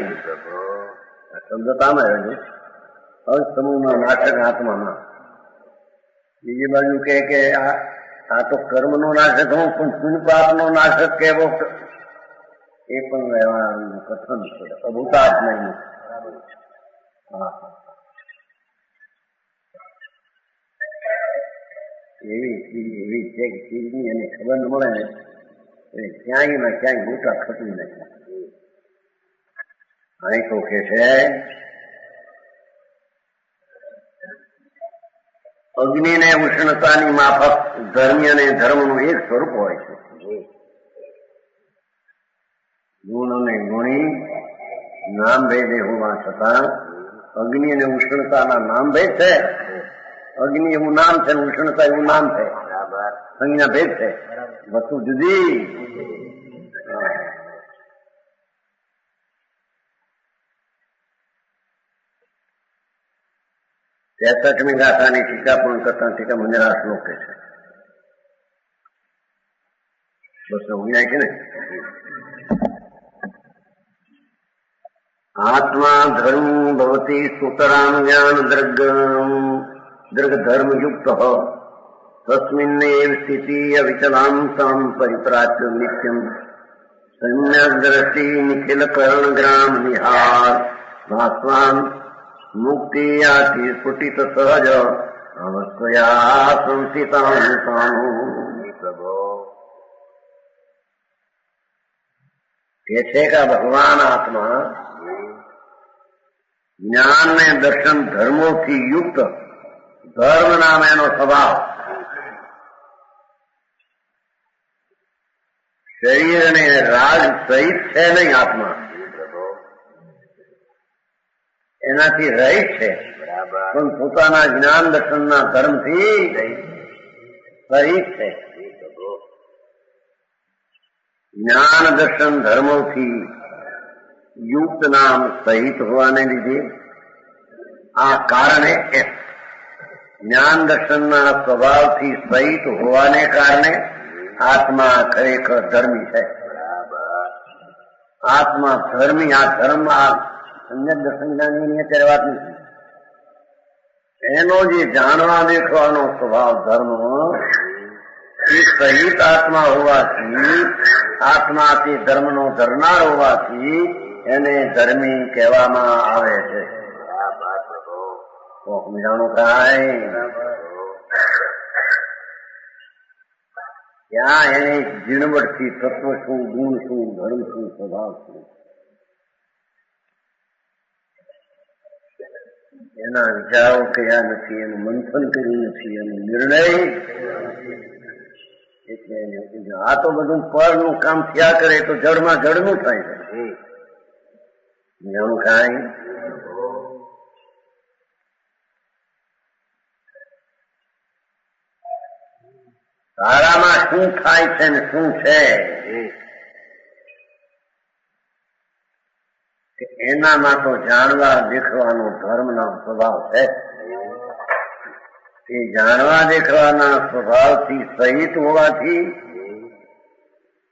સમજતામાં રહ્યું હવે સમૂહમાં નાટક આત્મામાં બીજી બાજુ કે આ તો કર્મનો નાશક હું પણ પુણ્યપાપનો નાશક કેવો એ પણ રહેવાનું કથન છે અભૂતાત્માનું એવી છે કે ચીજની એને ખબર ન મળે ને એ ક્યાંય ને ક્યાંય મોટા ખતરી નથી અહીં તો કે છે અગ્નિ ને ઉષ્ણતાની માફક ધર્મ અને ધર્મનું એક સ્વરૂપ હોય છે ગુણ અને ગુણી નામ ભેદે હોવા છતાં અગ્નિ અને ઉષ્ણતાના નામ ભેદ છે અગ્નિ એવું નામ છે ઉષ્ણતા એવું નામ છે સંજ્ઞા ભેદ છે વસ્તુ જુદી 63મી ગાથાની ટીકા પૂર્ણ કરતા ટીકા મંજરા શ્લોક છે 219 છે ને આત્મા ધર્મ ભવતી સુતરાનુયાન દૃગ ધર્મ યુક્ત તસ્મિન્નેવ સ્થિતિ અવિચલાં તામ પરિપ્રાચ્ય નિત્યમ સંન્યાસ દ્રષ્ટિ નિખિલ કરણ ગ્રામ નિહાર ભાસ્વાન મુક્તિ આથી સ્ફુટિત સહજ અવસ્યા સંસ્થિતાનું કે છે કે ભગવાન આત્મા જ્ઞાન ને દર્શન ધર્મોથી યુક્ત ધર્મ નામ એનો સ્વભાવ શરીર અને રાગ સહિત છે નહીં આત્મા એનાથી રહિત છે પણ પોતાના જ્ઞાન દર્શનના ધર્મથી સહિત છે જ્ઞાન દર્શન ધર્મોથી યુક્ત નામ સહિત હોવાને લીધે આ કારણે જ્ઞાન દર્શનના સ્વભાવથી સહિત હોવાને કારણે આત્મા ખરેખર ધર્મી છે આત્મા ધર્મી આ ધર્મ આ સંજ્ઞક દર્શન જ્ઞાનની અત્યારે વાત નથી એનો જે જાણવા દેખવાનો સ્વભાવ ધર્મ એ સહિત આત્મા હોવાથી આત્મા તે ધર્મનો ધરનાર હોવાથી એને ધર્મી કહેવામાં આવે છે સમજાણું કાંઈ ત્યાં એને ઝીણવટથી તત્વ શું ગુણ શું ધર્મ શું સ્વભાવ શું એના વિચારો કયા નથી એનું મંથન કર્યું નથી એનો નિર્ણય એટલે આ તો બધું પરનું કામ થયા કરે તો જડમાં જડનું થાય છે જાણું કાંઈ તારામાં શું થાય છે ને શું છે કે એનામાં તો જાણવા દેખવાનો ધર્મનો સ્વભાવ છે. એ જાણવા દેખવાના સ્વભાવથી સહિત હોવાથી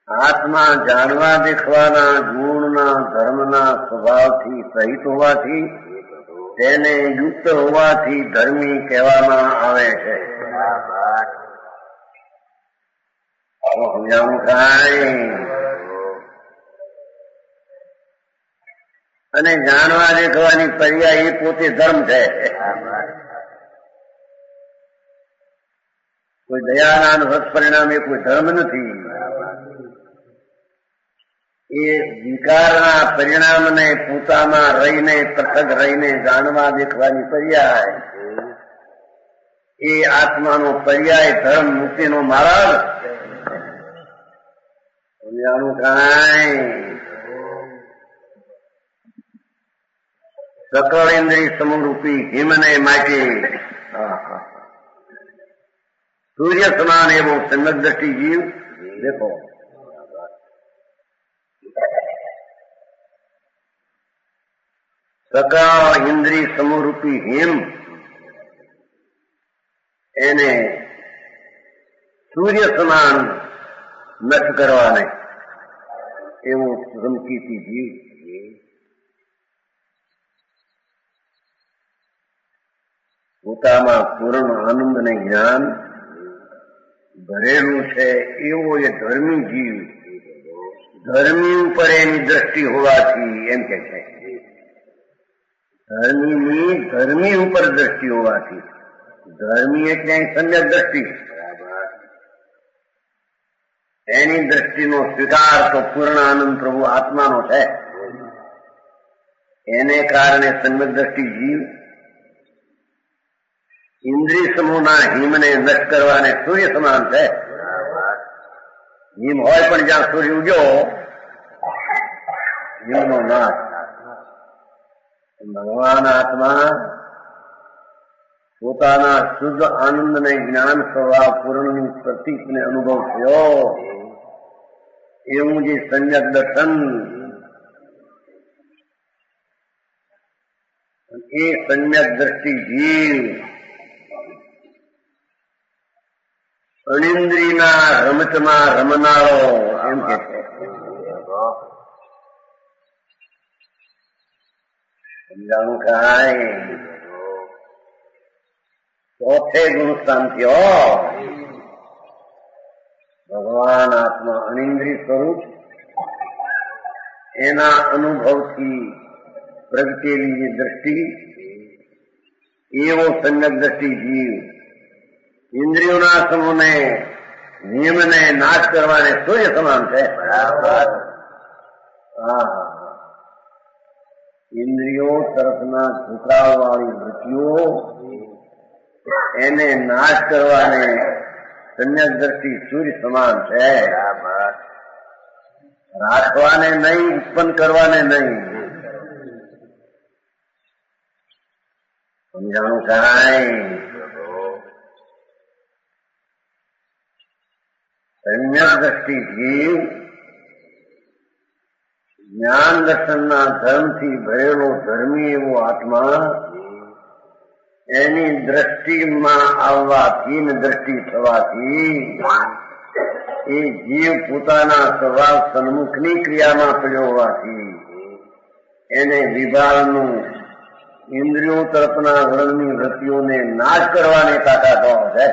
આત્મા જાણવા દેખવાના ગુણના ધર્મના સ્વભાવથી સહિત હોવાથી તેને યુક્ત હોવાથી ધર્મી કહેવામાં આવે છે. સમજાવું કાંઈ? અને જાણવા દેખવાની પર્યાય એ પોતે ધર્મ છે. કોઈ દયાના સત્પરિણામ એ કોઈ ધર્મ નથી. એ વિકારના પરિણામને પોતામાં રહીને પૃથક રહીને જાણવા દેખવાની પર્યાય એ આત્માનો પર્યાય ધર્મ મુક્તિનો માર્ગ. સમજાણું કાંઈ? સકળ ઇન્દ્રિય સમરૂપી હિમને માટે સૂર્ય સમાન એવો સમ્યક દ્રષ્ટિ જીવ દેખો. સકળ ઇન્દ્રિય સમરૂપી હિમ એને સૂર્ય સમાન નષ્ટ કરવાને એવો ધમકીથી જીવ પોતામાં પૂર્ણ આનંદ ને જ્ઞાન ભરેલું છે એવો એ ધર્મી જીવ ધર્મી ઉપર એની દ્રષ્ટિ હોવાથી એમ કે છે. ધર્મીની ધર્મી ઉપર દ્રષ્ટિ હોવાથી ધર્મી એટલે સમ્યક દ્રષ્ટિ એની દ્રષ્ટિનો સ્વીકાર તો પૂર્ણ આનંદ પ્રભુ આત્માનો છે. એને કારણે સમ્યક દ્રષ્ટિ જીવ ઇન્દ્રિય સમૂહના હિમને નષ્ટ કરવાને સૂર્ય સમાન છે. હિમ હોય પણ જ્યાં સૂર્ય ઉગ્યો હિમનો નાશ. ભગવાન આત્મા પોતાના શુદ્ધ આનંદ ને જ્ઞાન સ્વભાવ પૂર્ણની પ્રતીકને અનુભવ થયો એવું જે સમ્યક દર્શન એ સમ્યક દ્રષ્ટિ જીવ અનિન્દ્રિયના રમતમાં રમનારો એમ કે છે. સમજાણું કાંઈ? ચોથે ગુણ સ્થાન થયો ભગવાન આત્મા અનિન્દ્રિય સ્વરૂપ એના અનુભવથી પ્રગટેલી જે દ્રષ્ટિ એવો સમ્યક દ્રષ્ટિ જીવ ઇન્દ્રિયોના સમૂહને નિયમને નાશ કરવાને સૂર્ય સમાન છે. ઇન્દ્રિયો તરફના ઝુકાવ વાળી વૃત્તિઓ એને નાશ કરવાને સમ્યક દ્રષ્ટિ સૂર્ય સમાન છે. રાખવાને નહીં, ઉત્પન્ન કરવાને નહીં. સમજાણું કાંઈ? સમ્યક દ્રષ્ટિ જીવ જ્ઞાન દર્શનના ધર્મથી ભરેલો ધર્મી એવો આત્મા એની દ્રષ્ટિમાં આવવાથી ને દ્રષ્ટિ થવાથી એ જીવ પોતાના સ્વભાવ સન્મુખની ક્રિયામાં પડ્યો હોવાથી એને વિભાગનું ઇન્દ્રિયો તરફના વર્ણની વૃત્તિઓને નાશ કરવાની તાકાત છે.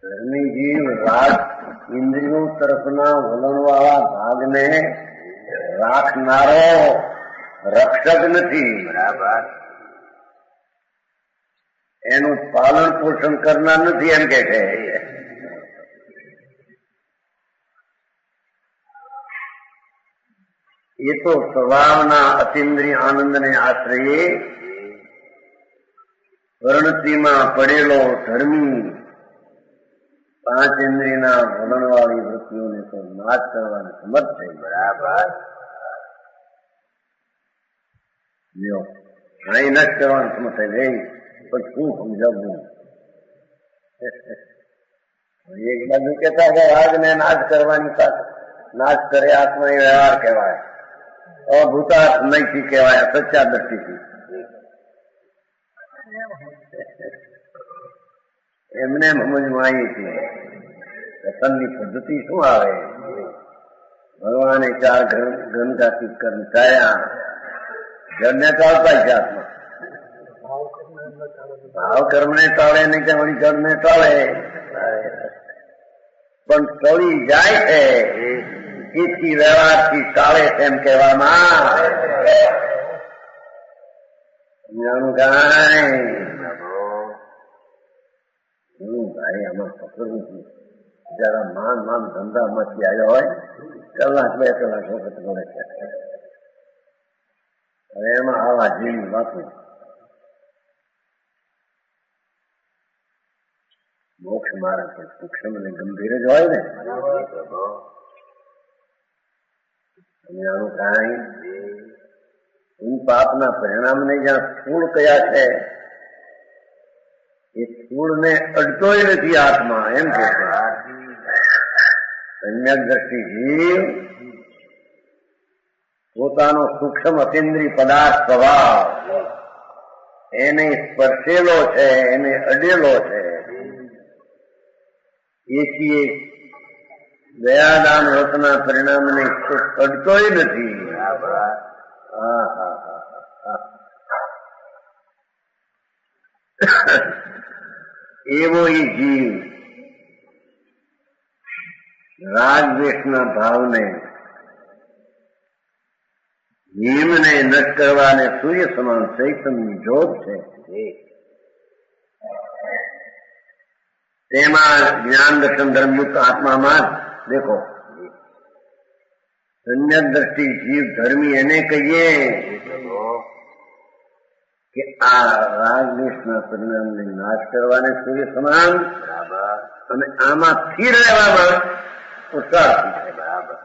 ધર્મી જીવ રાગ ઇન્દ્રિયો તરફના વલણવાળા ભાગને રાખનારો રક્ષક નથી. એનું પાલન પોષણ કરનાર નથી એમ કે છે. એ તો સ્વભાવના અતિન્દ્રિય આનંદને આશ્રયે પ્રવૃત્તિમાં પડેલો ધર્મી પાંચ ઇન્દ્રિયના વલણવાળી વૃત્તિઓને તો નાશ કરવાને સમર્થ થઈ. બરાબર. લ્યો અહીં નષ્ટ કરવાનું સમર્થ થઈ ગઈ. પણ શું સમજાવવું? એક બાજુ કહેતા કે રાગને નાશ કરવાની સાથે નાશ કરે આત્મા એ વ્યવહાર કહેવાય, અભૂતાર્થ નૈતિક કહેવાય, સચ્ચા દ્રષ્ટિથી. એમને સમજમાં આવી હતી રતનની પદ્ધતિ શું આવે. ભગવાને ચાર ઘનઘાતી કર્મ ચાયા, જળને ટાળતા છે આત્મા. ભાવ કર્મને ટાળે નહીં કે વળી જળને ટાળે, પણ ટળી જાય છે એથી વ્યવહારથી ટાળે તેમ કહેવામાં જાણું કાંઈ ભાઈ આમાં પકડવું છું. જરા માન ધંધામાંથી આવ્યો હોય કલાક બે કલાક વખત મળે છે. હવે એમાં આવા જેવી વાતો. મોક્ષ માર્ગ છે સૂક્ષ્મ અને ગંભીર જ હોય ને. આનું કાંઈ પાપના પરિણામને જ્યાં સ્થૂળ કયા છે એ સ્થૂળને અડતોય નથી આત્મા, એમ કે સમ્યક દ્રષ્ટિથી પોતાનો સૂક્ષ્મ અતિન્દ્રિય પદાર્થ સ્વભાવ એને સ્પર્શેલો છે, એને અડેલો છે. એથી દયાદાન વ્રતના પરિણામને અડતોય નથી. એવો એ જીવ રાગ દ્વેષના ભાવને હિમને નષ્ટ કરવાને સૂર્ય સમાન ચૈતન્યની જ્યોત છે. તેમાં જ્ઞાન દર્શન ધર્મયુક્ત આત્મામાં દેખો સમ્યક દ્રષ્ટિ જીવ ધર્મી એને કહીએ કે આ રાગ દ્વેષના પરિણામને નાશ કરવાને સૂર્ય સમાન અને આમાં સ્થિર રહેવામાં ઉત્સાહ છે. બરાબર.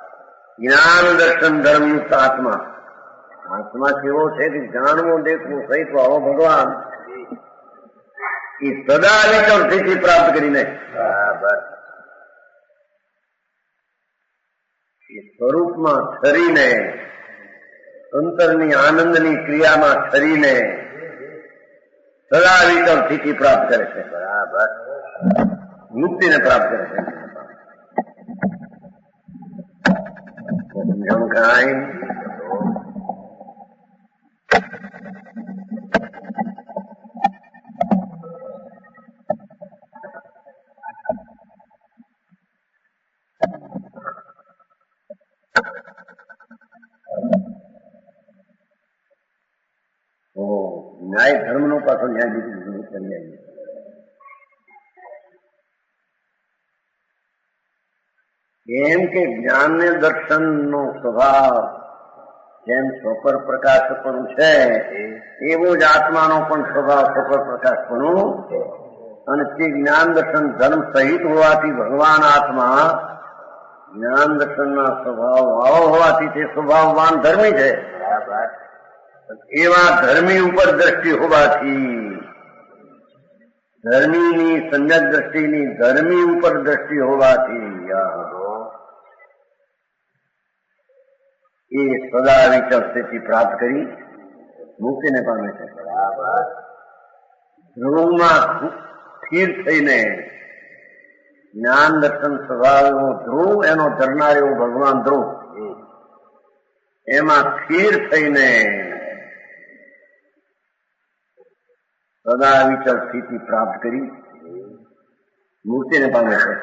જ્ઞાન દર્શન ધર્મયુક્ત આત્મા કેવો છે કે જાણવું દેખવું સહિત આવો ભગવાન એ સદા વિચરથી પ્રાપ્ત કરીને બરાબર એ સ્વરૂપમાં ઠરીને અંતરની આનંદની ક્રિયામાં ઠરીને સદા વિચરથી પ્રાપ્ત કરે છે. બરાબર. મુક્તિને પ્રાપ્ત કરે છે. સમજણ કાંઈ ન્યાય ધર્મનો પાછો ન્યાય બીજું કરી આવીએ. એમ કે જ્ઞાન ને દર્શન નો સ્વભાવ જેમ સ્વપર પ્રકાશપણું છે એવો જ આત્માનો પણ સ્વભાવ સ્વપર પ્રકાશપણું, અને તે જ્ઞાન દર્શન ધર્મ સહિત હોવાથી ભગવાન આત્મા જ્ઞાન દર્શનના સ્વભાવ વાળો હોવાથી તે સ્વભાવવાન ધર્મી છે. એવા ધર્મી ઉપર દ્રષ્ટિ હોવાથી ધર્મીની સમ્યક દ્રષ્ટિની ધર્મી ઉપર દ્રષ્ટિ હોવાથી એ સદા વિચર સ્થિતિ પ્રાપ્ત કરી મુક્તિને પામે છે. ધ્રુવમાં સ્થિર થઈને જ્ઞાન દર્શન સ્વભાવનો ધ્રુવ એનો ધરનાર એવો ભગવાન ધ્રુવ એમાં સ્થિર થઈને સદા વિચર સ્થિતિ પ્રાપ્ત કરી મુક્તિને પામે છે.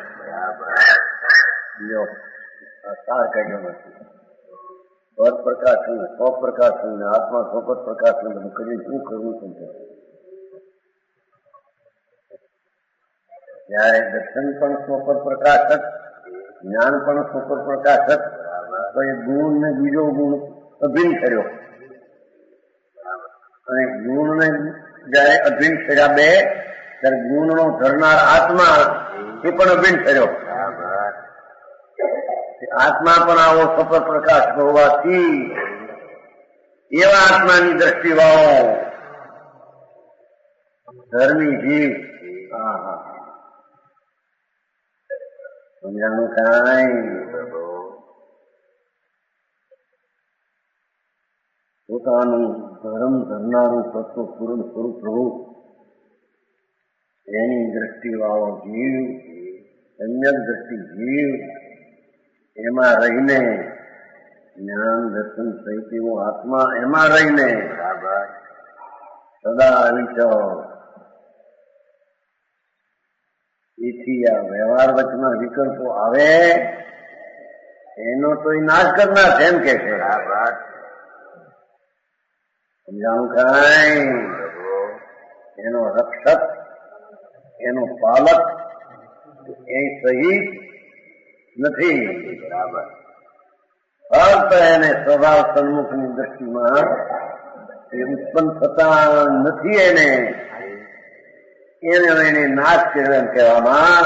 સાર કાઢ્યો નથી. પર પ્રકાશન સ્વપ્રકાશન આત્મા સ્વપર પ્રકાશન બધું કરી શું કરવું છે. ત્યારે દર્શન પણ સ્વપર પ્રકાશક, જ્ઞાન પણ સ્વપર પ્રકાશક, તો એ ગુણ ને બીજો ગુણ અભિન્ન કર્યો અને ગુણ ને જયારે અભિન્ન કર્યા બે ત્યારે ગુણ નો ધરનાર આત્મા એ પણ અભિન્ન થયો. આત્મા પણ આવો સફળ પ્રકાશ હોવાથી એવા આત્માની દ્રષ્ટિ વાળો ધર્મી જીવ. સમજાણું કાંઈ? પોતાનું ધર્મ ધરનારું તત્વ પૂર્ણ સ્વરૂપ પ્રભુ એની દ્રષ્ટિ વાળો જીવ, સમ્યક દ્રષ્ટિ જીવ, એમાં રહીને જ્ઞાન દર્શન સહિત એવો આત્મા એમાં રહીને સદા વિચાર. એથી આ વ્યવહાર વચના વિકલ્પો આવે એનો તો એ નાશ કરનાર છે એમ કે છે. સમજાણું કાંઈ? એનો રક્ષક, એનો પાલક એ સહિત નથી. ફક્ત એને સ્વભાવ સન્મુખની દ્રષ્ટિમાં એ ઉત્પન્ન થતા નથી. એને નાશ કર્યો એમ કહેવામાં.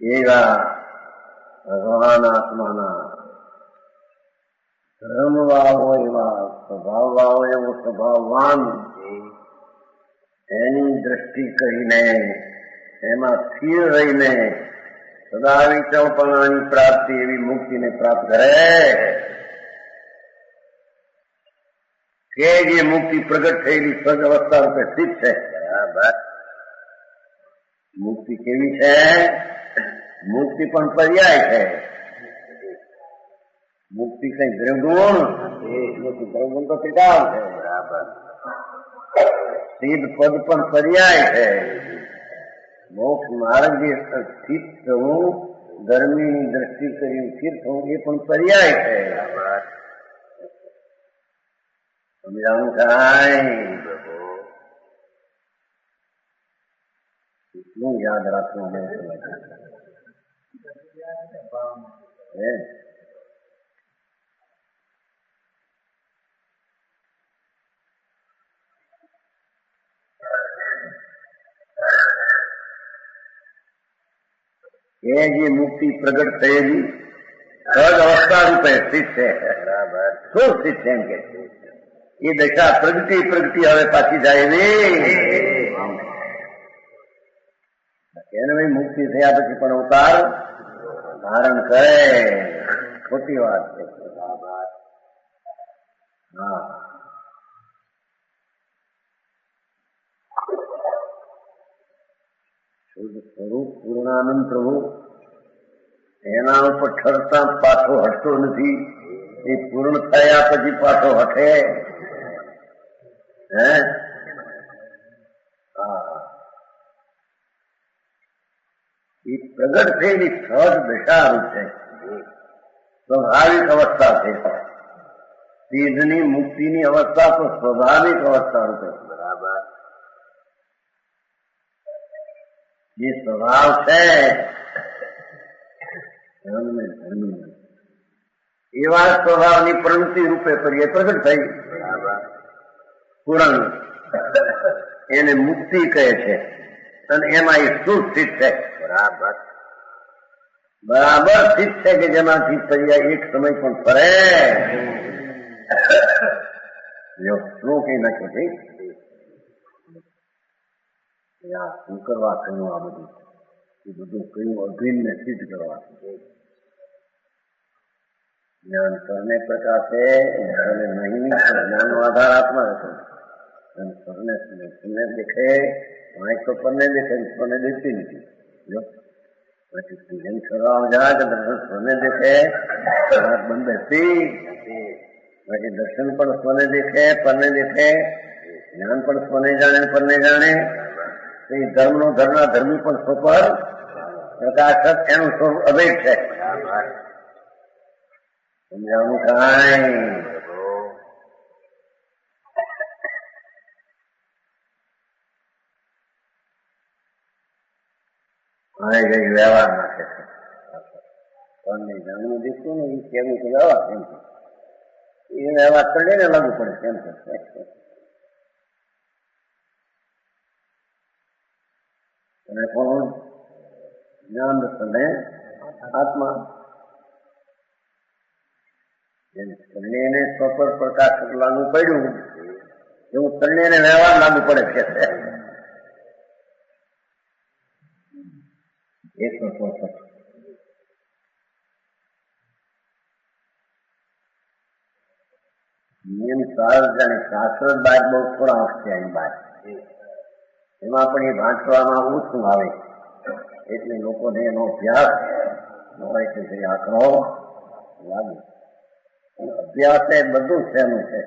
એવા ભગવાન આત્માના ધર્મ વાળો એવા સ્વભાવ વાળો એવો સ્વભાવવાન એની દ્રષ્ટિ કરીને એમાં સ્થિર રહીને સદા વિચલપણાની પ્રાપ્તિ એવી મુક્તિને પ્રાપ્ત કરે કે જે મુક્તિ પ્રગટ થયેલી સજ અવસ્થા રૂપે સ્થિત છે. મુક્તિ કેવી છે? મુક્તિ પણ પર્યાય છે. મુક્તિ કઈ દ્રવગુણ દ્રવગુણ તો ત્રિકાળ છે. સિદ્ધ પદ પણ પર્યાય છે. મોક્ષ માર્ગ જે સ્થિત થવું, ધર્મીની દ્રષ્ટિ કરી સ્થિર થવું એ પણ પર્યાય છે. સમજાવું કાંઈ? એટલું યાદ રાખવું અમે એ જે મુક્તિ પ્રગટ થયેલી સહજ અવસ્થા રૂપે સ્થિત છે. શું સ્થિત છે એમ કે એ દશા પ્રગતિ હવે પાછી જાય એને મુક્તિ થયા પછી પણ અવતાર ધારણ કરે. ખોટી વાત છે. હા, શુદ્ધ સ્વરૂપ પૂર્ણાનંદ પ્રભુ એના ઉપર ઠરતા પાછો હટતો નથી. એ પૂર્ણ થયા પછી પાછો હટે. એ પ્રગટ થયેલી સહજ દશા રૂપ છે. સ્વાભાવિક અવસ્થા છે. સિદ્ધની મુક્તિની અવસ્થા તો સ્વાભાવિક અવસ્થા રૂપે. બરાબર. જે સ્વભાવ છે એવા સ્વભાવની પ્રવૃત્તિ રૂપે કરીએ પ્રગટ થઈ. પૂરણ એને મુક્તિ કહે છે અને એમાં એ શું સ્થિત છે? બરાબર સ્થિત છે કે જેમાંથી પર્યાય એક સમય પણ ફરે. શું કઈ નાખ્યું છે? શું કરવા કહ્યું? આ બધું એ બધું કહ્યું અભિન્નને સિદ્ધ કરવા. જ્ઞાન પરને પ્રકાશે અને નહીં જ્ઞાનનો આધાર આત્મા હતો. પરને દેખે વાંચ તો પરને દેખે, પરને દેખતી નથી. પછી એમ કરવા જાય કે દર્શન સ્વને દેખે બંધ બેસતી. બાકી દર્શન પણ સ્વને દેખે, પરને દેખે, જ્ઞાન પણ સ્વને જાણે, પરને જાણે. એ ધર્મનો ધર્મના ધર્મી પણ સ્વપર પ્રકાશક એનું સ્વરૂપ અભેદ છે. સમજાવું કાંઈ? કઈ વ્યવહાર નાખે છે. પણ જાણવું દેખતું ને એ કેવું કે વ્યવહાર કેમ છે એ વ્યવહાર કરીને લાગુ પડે કેમ છે. અને કોણ જ્ઞાન દર્શન આત્મા ત્રણેયને સ્વપર પ્રકાશ લાગુ પડ્યું એવું ત્રણેયને વ્યવહાર લાગુ પડે છે. એક નિયમ શાસ્ત્ર બાદ બહુ થોડા અંશ છે એની બાદ એમાં પણ એ વાંચવામાં ઓછું આવે એટલે લોકોને એનો અભ્યાસ હોય કે જે આંકડો લાગે. અભ્યાસ એ બધું શેનું છે.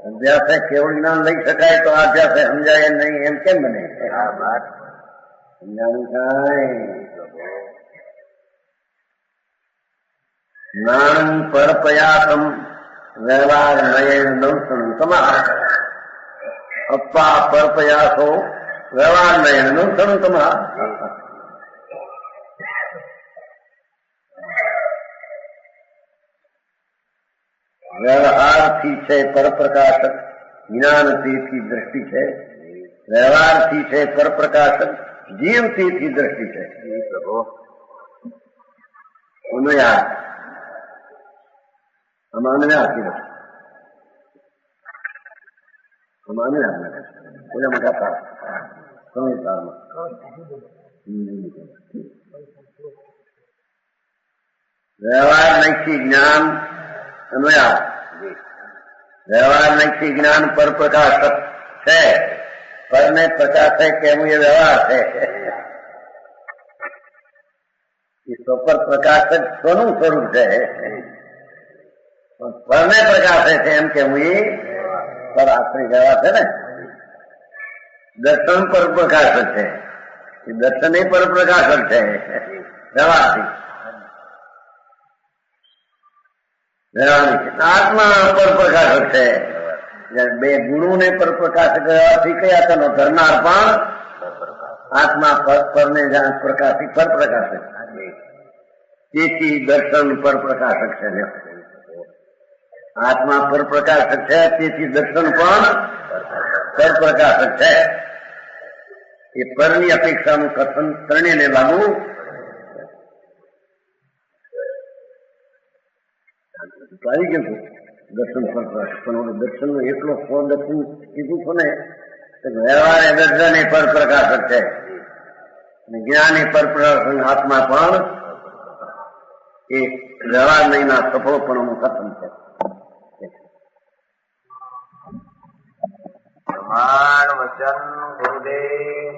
અભ્યાસે કેવળ જ્ઞાન લઈ શકાય તો અભ્યાસે સમજાય નહીં એમ કેમ બને? સમજાણું થાય. જ્ઞાન પરપયાસમ વ્યવહાર નયન નૌસણું તમા અપ્પા પરપયાસો વ્યવહાર નયન નૌસણું તમા. વ્યવહારથી છે પરપ્રકાશક, જ્ઞાનથી દ્રષ્ટિ છે. વ્યવહારથી છે પરપ્રકાશક, જીવથી દ્રષ્ટિ છે. અનયાસ વ્યવહાર નૈથી જ્ઞાન અનયાસ. વ્યવહાર નૈથી જ્ઞાન પર પ્રકાશક છે. પરને પ્રકાશે કેવું એ વ્યવહાર છે. એ સ્વપર પ્રકાશક સ્વનું સ્વરૂપ છે. પરને પ્રકાશે છે એમ કેવું એ પર આશ્રી વ્યવહાર છે ને. દર્શન પર પ્રકાશક છે. એ દર્શન એ પર પ્રકાશક છે વ્યવહારથી. આત્મા પર પ્રકાશક છે. બે ગુણો ને પર પ્રકાશક વ્યવહારથી કયા તેનો ધરનાર પણ આત્મા પરને પ્રકાશિત પર પ્રકાશક. તેથી દર્શન પર પ્રકાશક છે. આત્મા પર પ્રકાશક છે તેથી દર્શન પણ પર પ્રકાશક છે. એ પરની અપેક્ષાનું કથન ત્રણેયને લાગુ આવી ગયું દર્શન પર પ્રકાશક. પણ દર્શન નો એટલો સ્વદર્શન કીધું છો ને વ્યવહાર એ દર્શન એ પર પ્રકાશક છે. જ્ઞાન એ પર પ્રકાશક આત્મા પણ એ વ્યવહાર નહીંના સફળપણનું કથન છે. પ્રમાણ વચન ગુરુદેવ